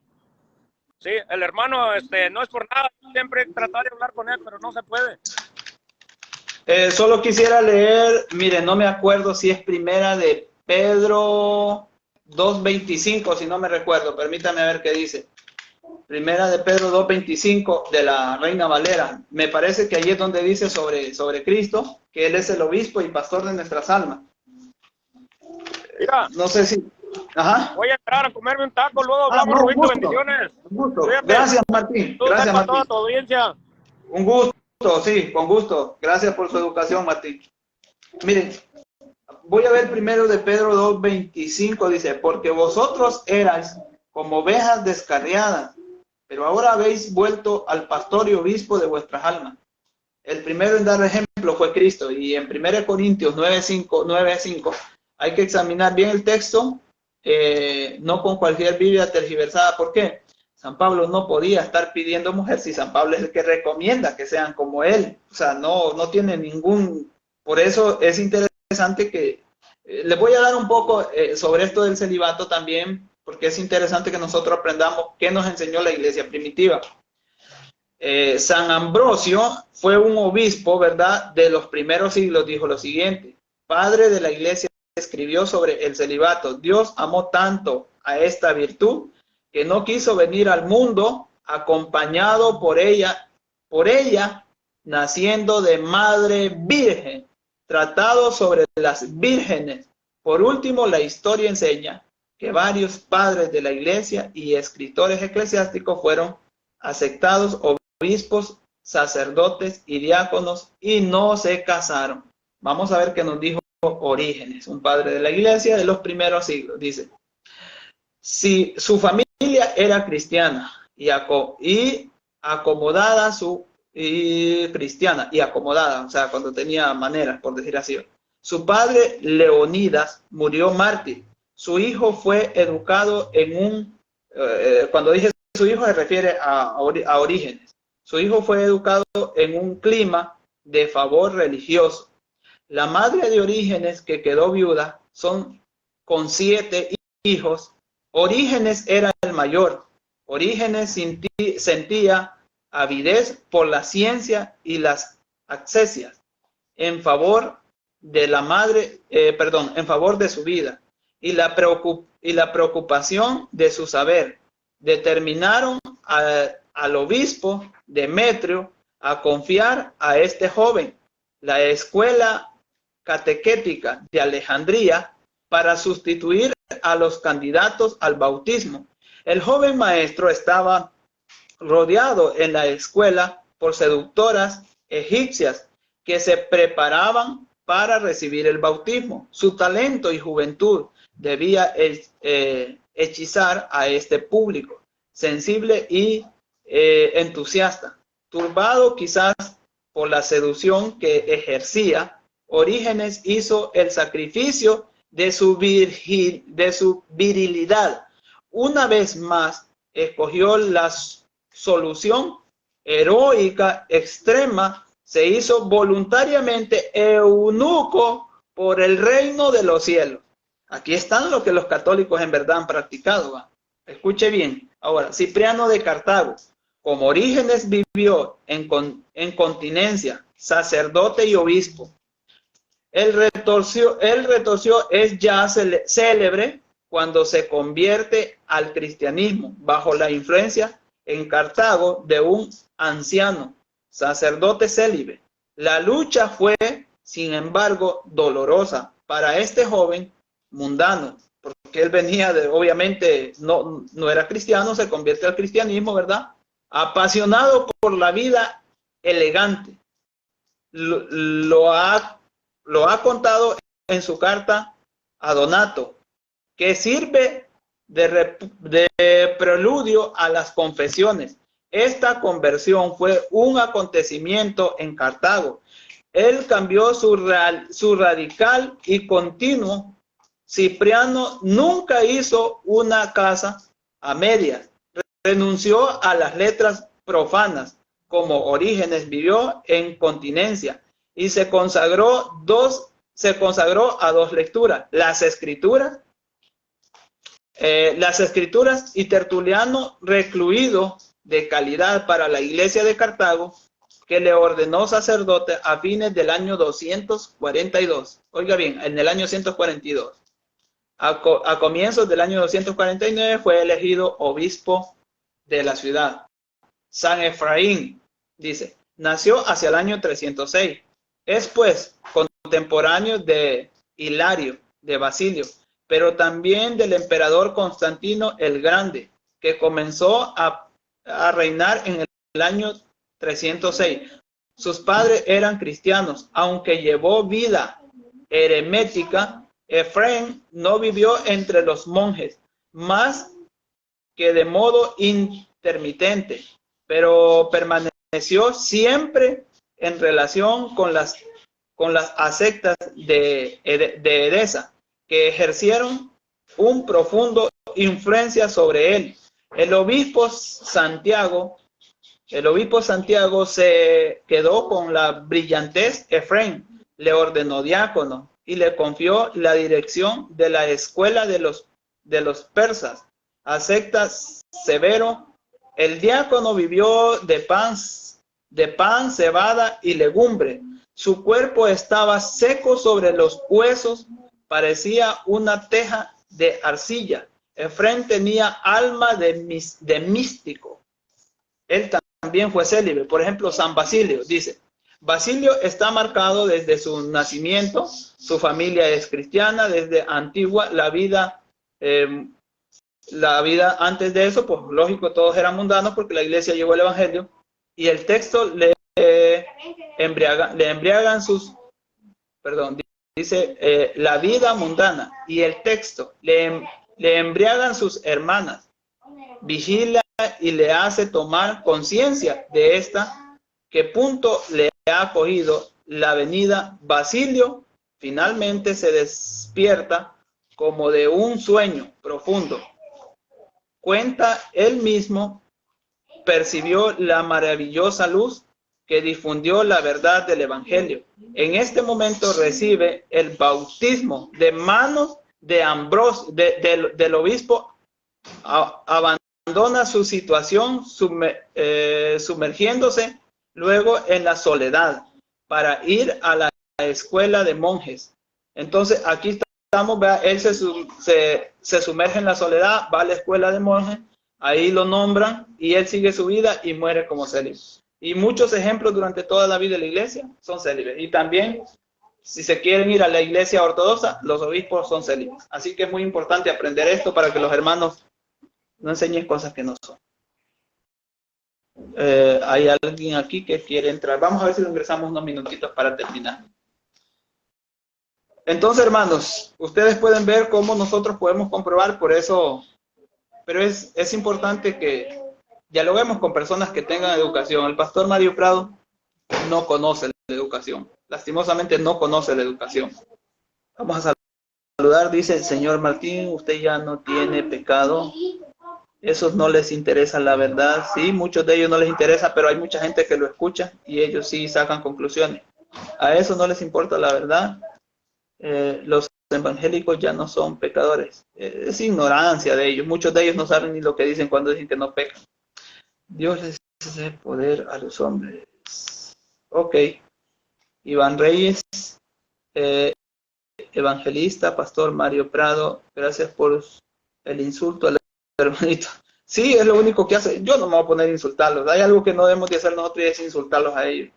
Sí, el hermano no es por nada, siempre tratar de hablar con él, pero no se puede. Solo quisiera leer, mire, no me acuerdo si es Primera de Pedro 2:25, si no me recuerdo, permítame ver qué dice. Primera de Pedro 2:25 de la Reina Valera. Me parece que allí es donde dice sobre Cristo, que Él es el obispo y pastor de nuestras almas. Mira, no sé si... Ajá. Voy a entrar a comerme un taco, luego hablamos, Rubito, bendiciones. Un gusto. Gracias, Martín. Gracias, Martín. A toda tu audiencia. Un gusto, sí, con gusto. Gracias por su educación, Martín. Miren, voy a ver primero de Pedro 2:25, dice, porque vosotros erais como ovejas descarriadas, pero ahora habéis vuelto al pastor y obispo de vuestras almas. El primero en dar ejemplo fue Cristo, y en 1 Corintios 9:5 hay que examinar bien el texto, no con cualquier Biblia tergiversada. ¿Por qué? San Pablo no podía estar pidiendo mujer si San Pablo es el que recomienda que sean como él. O sea, no tiene ningún... Por eso es interesante que... les voy a dar un poco sobre esto del celibato también, porque es interesante que nosotros aprendamos qué nos enseñó la iglesia primitiva. San Ambrosio fue un obispo, ¿verdad?, de los primeros siglos, dijo lo siguiente: padre de la iglesia, escribió sobre el celibato: Dios amó tanto a esta virtud que no quiso venir al mundo acompañado por ella, naciendo de madre virgen, tratado sobre las vírgenes. Por último, la historia enseña que varios padres de la iglesia y escritores eclesiásticos fueron aceptados obispos, sacerdotes y diáconos y no se casaron. Vamos a ver qué nos dijo Orígenes, un padre de la iglesia de los primeros siglos. Dice, si su familia era cristiana y acomodada, su y cristiana y acomodada, o sea, cuando tenía maneras, por decir así. Su padre, Leonidas, murió mártir. Su hijo fue educado en un, cuando dije su hijo se refiere a Orígenes. Su hijo fue educado en un clima de favor religioso. La madre de Orígenes, que quedó viuda, con 7 hijos. Orígenes era el mayor. Orígenes sentía avidez por la ciencia y las accesias en favor de la madre, en favor de su vida y la preocupación de su saber. Determinaron al obispo Demetrio a confiar a este joven la escuela catequética de Alejandría para sustituir a los candidatos al bautismo. El joven maestro estaba rodeado en la escuela por seductoras egipcias que se preparaban para recibir el bautismo. Su talento y juventud debía hechizar a este público sensible y entusiasta. Turbado quizás por la seducción que ejercía, Orígenes hizo el sacrificio de su virilidad. Una vez más, escogió la solución heroica extrema, se hizo voluntariamente eunuco por el reino de los cielos. Aquí están lo que los católicos en verdad han practicado. ¿Va? Escuche bien. Ahora, Cipriano de Cartago, como Orígenes vivió en continencia, sacerdote y obispo, él retorció es ya célebre cuando se convierte al cristianismo bajo la influencia en Cartago de un anciano sacerdote célibe. La lucha fue, sin embargo, dolorosa para este joven mundano, porque él venía de, obviamente, no era cristiano, se convierte al cristianismo, ¿verdad? Apasionado por la vida elegante. Lo ha contado en su carta a Donato, que sirve de preludio a las confesiones. Esta conversión fue un acontecimiento en Cartago. Él cambió su radical y continuo. Cipriano nunca hizo una casa a medias. Renunció a las letras profanas, como Orígenes vivió en continencia, y se consagró a 2 lecturas, las escrituras y Tertuliano, recluido de calidad para la iglesia de Cartago, que le ordenó sacerdote a fines del año 242. Oiga bien, en el año 142. A comienzos del año 249 fue elegido obispo de la ciudad. San Efraín, dice, nació hacia el año 306. Es pues contemporáneo de Hilario, de Basilio, pero también del emperador Constantino el Grande, que comenzó a reinar en el año 306. Sus padres eran cristianos, aunque llevó vida eremética. Efraín no vivió entre los monjes, más que de modo intermitente, pero permaneció siempre en relación con las ascetas de Edesa, que ejercieron un profundo influencia sobre él. El obispo Santiago se quedó con la brillantez. Efraín le ordenó diácono y le confió la dirección de la escuela de los persas, asceta severo. El diácono vivió de pan, cebada y legumbre. Su cuerpo estaba seco sobre los huesos, parecía una teja de arcilla. Efraín tenía alma de místico. Él también fue célibe. Por ejemplo, San Basilio dice: Basilio está marcado desde su nacimiento, su familia es cristiana, desde antigua la vida antes de eso, pues lógico, todos eran mundanos porque la iglesia llevó el evangelio, y el texto le embriagan sus, dice la vida mundana, y el texto le embriagan sus hermanas, vigila y le hace tomar conciencia de esta, qué punto le ha cogido la avenida Basilio. Finalmente se despierta como de un sueño profundo. Cuenta él mismo, percibió la maravillosa luz que difundió la verdad del Evangelio. En este momento recibe el bautismo de manos de Ambrosio, del obispo. Abandona su situación sumergiéndose luego en la soledad para ir a la escuela de monjes. Entonces aquí estamos, vea, él se sumerge en la soledad, va a la escuela de monjes, ahí lo nombran y él sigue su vida y muere como célibe. Y muchos ejemplos durante toda la vida de la iglesia son célibes. Y también, si se quieren ir a la iglesia ortodoxa, los obispos son célibes. Así que es muy importante aprender esto para que los hermanos no enseñen cosas que no son. Hay alguien aquí que quiere entrar. Vamos a ver si lo ingresamos unos minutitos para terminar. Entonces, hermanos, ustedes pueden ver cómo nosotros podemos comprobar, por eso, pero es importante que dialoguemos con personas que tengan educación. El pastor Mario Prado no conoce la educación. Lastimosamente no conoce la educación. Vamos a saludar. Dice, señor Martín, usted ya no tiene pecado. Esos no les interesa la verdad. Sí, muchos de ellos no les interesa, pero hay mucha gente que lo escucha y ellos sí sacan conclusiones. A eso no les importa la verdad. Los evangélicos ya no son pecadores. Es ignorancia de ellos. Muchos de ellos no saben ni lo que dicen cuando dicen que no pecan. Dios les hace poder a los hombres. Ok. Iván Reyes, evangelista, pastor Mario Prado, gracias por el insulto al hermanito. Sí, es lo único que hace. Yo no me voy a poner a insultarlos. Hay algo que no debemos de hacer nosotros y es insultarlos a ellos.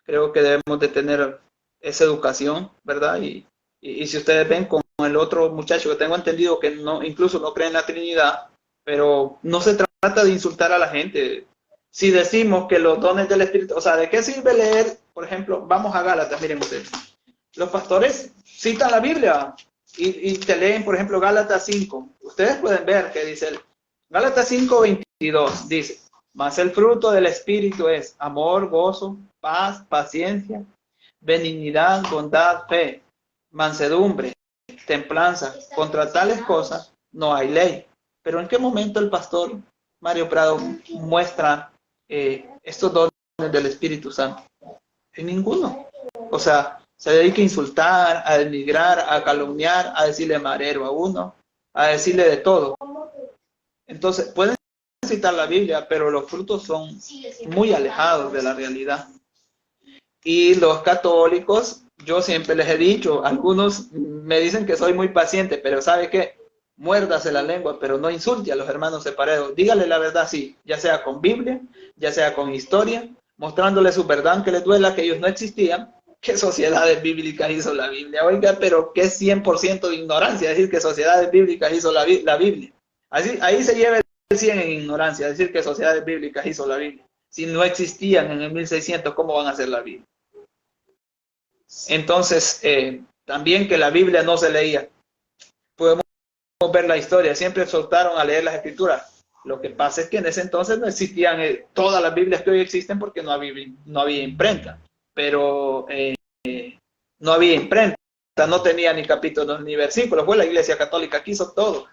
Creo que debemos de tener esa educación, ¿verdad? Y si ustedes ven con el otro muchacho que tengo entendido que no, incluso no cree en la Trinidad, pero no se trata de insultar a la gente. Si decimos que los dones del Espíritu, o sea, ¿de qué sirve leer? Por ejemplo, vamos a Gálatas, miren ustedes. Los pastores citan la Biblia y te leen, por ejemplo, Gálatas 5. Ustedes pueden ver que dice, Gálatas 5:22, dice, mas el fruto del Espíritu es amor, gozo, paz, paciencia, benignidad, bondad, fe, mansedumbre, templanza. Contra tales cosas no hay ley. Pero ¿en qué momento el pastor Mario Prado muestra estos dones del Espíritu Santo? En ninguno. O sea, se dedica a insultar, a denigrar, a calumniar, a decirle marero a uno, a decirle de todo. Entonces, pueden citar la Biblia, pero los frutos son muy alejados de la realidad. Y los católicos, yo siempre les he dicho, algunos me dicen que soy muy paciente, pero ¿sabe qué? Muérdase la lengua, pero no insulte a los hermanos separados. Dígale la verdad, sí, ya sea con Biblia, ya sea con historia, mostrándole su verdad, aunque les duela que ellos no existían. ¿Qué sociedades bíblicas hizo la Biblia? Oiga, pero qué 100% de ignorancia decir que sociedades bíblicas hizo la Biblia. Así, ahí se lleva el 100 en ignorancia, decir que sociedades bíblicas hizo la Biblia. Si no existían en el 1600, ¿cómo van a hacer la Biblia? Entonces, también que la Biblia no se leía. Podemos ver la historia, siempre soltaron a leer las escrituras. Lo que pasa es que en ese entonces no existían todas las Biblias que hoy existen porque no había imprenta. Pero no había imprenta, no tenía ni capítulos ni versículos. Fue la Iglesia Católica que hizo todo.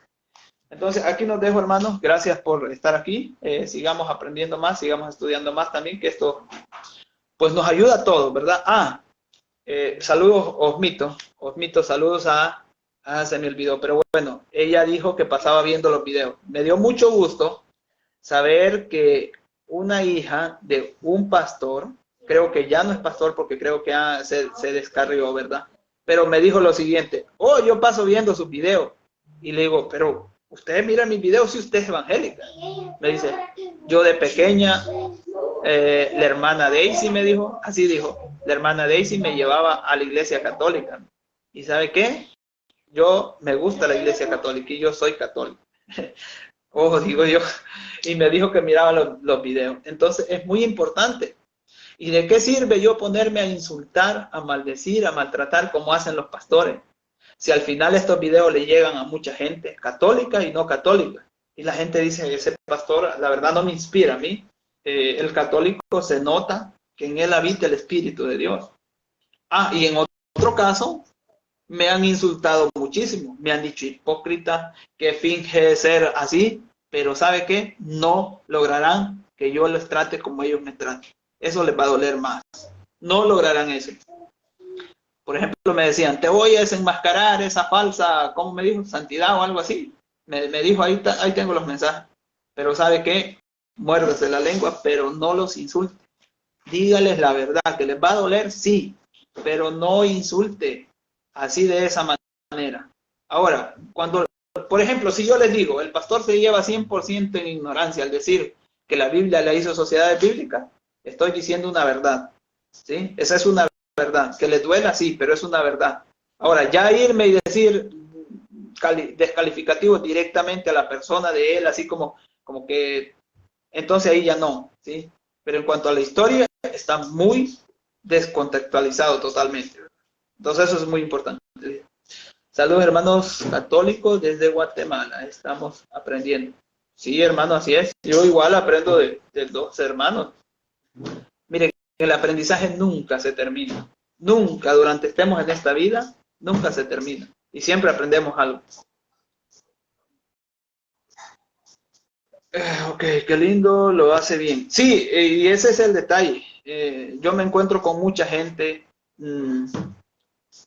Entonces, aquí nos dejo, hermanos. Gracias por estar aquí. Sigamos aprendiendo más, sigamos estudiando más también, que esto pues nos ayuda a todos, ¿verdad? Saludos, Osmito. Osmito, saludos se me olvidó, pero bueno, ella dijo que pasaba viendo los videos. Me dio mucho gusto saber que una hija de un pastor, creo que ya no es pastor porque creo que se descarrió, ¿verdad? Pero me dijo lo siguiente, yo paso viendo sus videos. Y le digo, pero usted mira mis videos si usted es evangélica. Me dice, yo de pequeña, la hermana Daisy me dijo, así dijo, la hermana Daisy me llevaba a la iglesia católica. ¿Y sabe qué? Yo me gusta la iglesia católica y yo soy católico. Digo yo. Y me dijo que miraba los videos. Entonces es muy importante. ¿Y de qué sirve yo ponerme a insultar, a maldecir, a maltratar como hacen los pastores? Si al final estos videos le llegan a mucha gente, católica y no católica. Y la gente dice, ese pastor, la verdad no me inspira a mí. El católico se nota que en él habita el Espíritu de Dios. Y en otro caso, me han insultado muchísimo, me han dicho hipócrita, que finge ser así, pero ¿sabe qué? No lograrán que yo les trate como ellos me tratan. Eso les va a doler más. No lograrán eso. Por ejemplo, me decían, te voy a desenmascarar esa falsa, ¿cómo me dijo? Santidad o algo así. Me dijo, ahí tengo los mensajes. Pero ¿sabe qué? Muérdase la lengua, pero no los insulte. Dígales la verdad, que les va a doler, sí, pero no insulte así de esa manera. Ahora, cuando, por ejemplo, si yo les digo, el pastor se lleva 100% en ignorancia al decir que la Biblia la hizo sociedades bíblicas, estoy diciendo una verdad, ¿sí? Esa es una verdad, que les duela, sí, pero es una verdad. Ahora, ya irme y decir descalificativos directamente a la persona de él, así como que, entonces ahí ya no, ¿sí? Pero en cuanto a la historia, está muy descontextualizado totalmente. Entonces eso es muy importante. Saludos, hermanos católicos desde Guatemala. Estamos aprendiendo. Sí, hermano, así es. Yo igual aprendo de los hermanos. Miren, el aprendizaje nunca se termina. Nunca, durante estemos en esta vida, nunca se termina. Y siempre aprendemos algo. Ok, qué lindo, lo hace bien. Sí, y ese es el detalle. Yo me encuentro con mucha gente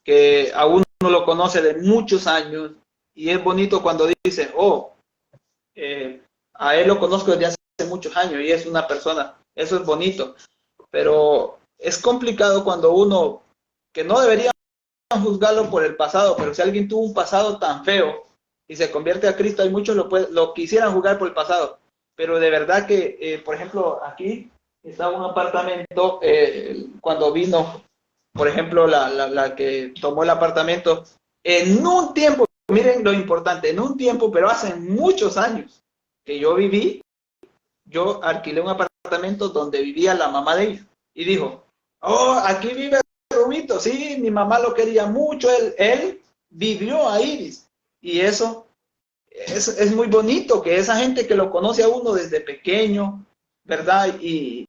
que a uno lo conoce de muchos años y es bonito cuando dice, a él lo conozco desde hace muchos años y es una persona, eso es bonito, pero es complicado cuando uno, que no debería juzgarlo por el pasado, pero si alguien tuvo un pasado tan feo y se convierte a Cristo, hay muchos lo quisieran juzgar por el pasado, pero de verdad que, por ejemplo, aquí está un apartamento, cuando vino, por ejemplo, la que tomó el apartamento, en un tiempo, miren lo importante, en un tiempo, pero hace muchos años que yo viví, yo alquilé un apartamento donde vivía la mamá de ella, y dijo, aquí vive Rubito, sí, mi mamá lo quería mucho, él vivió ahí, y eso es muy bonito, que esa gente que lo conoce a uno desde pequeño, ¿verdad? Y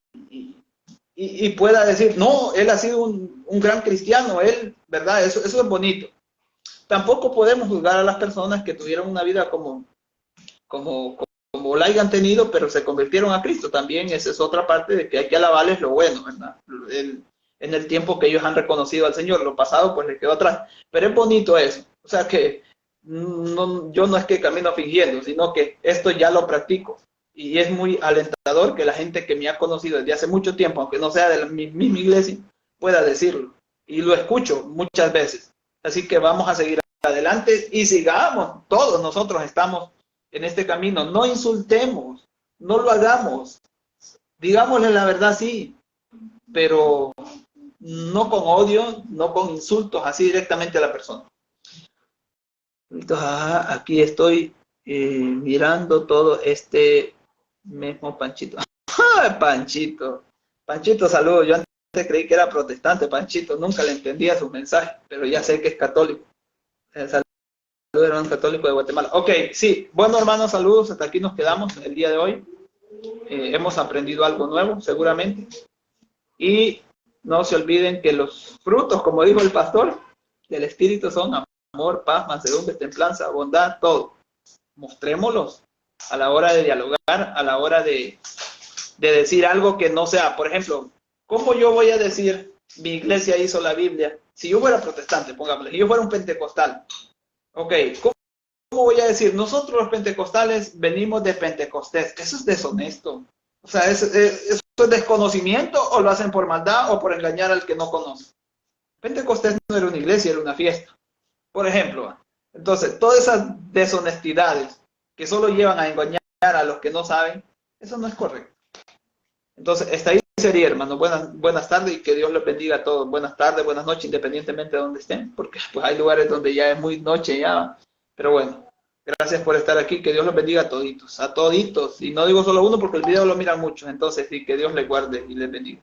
pueda decir, no, él ha sido un gran cristiano, él, ¿verdad? Eso es bonito. Tampoco podemos juzgar a las personas que tuvieron una vida como la hayan tenido, pero se convirtieron a Cristo. También esa es otra parte de que hay que alabarles lo bueno, ¿verdad? En el tiempo que ellos han reconocido al Señor, lo pasado pues les quedó atrás. Pero es bonito eso. O sea que yo no es que camino fingiendo, sino que esto ya lo practico. Y es muy alentador que la gente que me ha conocido desde hace mucho tiempo, aunque no sea de la misma iglesia, pueda decirlo. Y lo escucho muchas veces. Así que vamos a seguir adelante y sigamos. Todos nosotros estamos en este camino. No insultemos, no lo hagamos. Digámosle la verdad, sí, pero no con odio, no con insultos, así directamente a la persona. Entonces, aquí estoy mirando todo este mismo Panchito. Panchito, saludos. Yo antes creí que era protestante, Panchito. Nunca le entendía sus mensajes, pero ya sé que es católico. Saludos, hermano católico de Guatemala. Ok, sí. Bueno, hermanos, saludos. Hasta aquí nos quedamos el día de hoy. Hemos aprendido algo nuevo, seguramente. Y no se olviden que los frutos, como dijo el pastor, del Espíritu son amor, paz, mansedumbre, templanza, bondad, todo. Mostrémoslos a la hora de dialogar, a la hora de decir algo que no sea, por ejemplo, ¿cómo yo voy a decir mi iglesia hizo la Biblia? Si yo fuera protestante, pongámosle, si yo fuera un pentecostal, ok, ¿cómo voy a decir? Nosotros los pentecostales venimos de Pentecostés. Eso es deshonesto. O sea, ¿eso es desconocimiento o lo hacen por maldad o por engañar al que no conoce? Pentecostés no era una iglesia, era una fiesta. Por ejemplo, entonces, todas esas deshonestidades que solo llevan a engañar a los que no saben, eso no es correcto. Entonces, hasta ahí sería, hermano. Buenas tardes y que Dios los bendiga a todos. Buenas tardes, buenas noches, independientemente de donde estén, porque pues hay lugares donde ya es muy noche ya. Pero bueno, gracias por estar aquí. Que Dios los bendiga a toditos. Y no digo solo uno porque el video lo miran muchos. Entonces, sí, que Dios les guarde y les bendiga.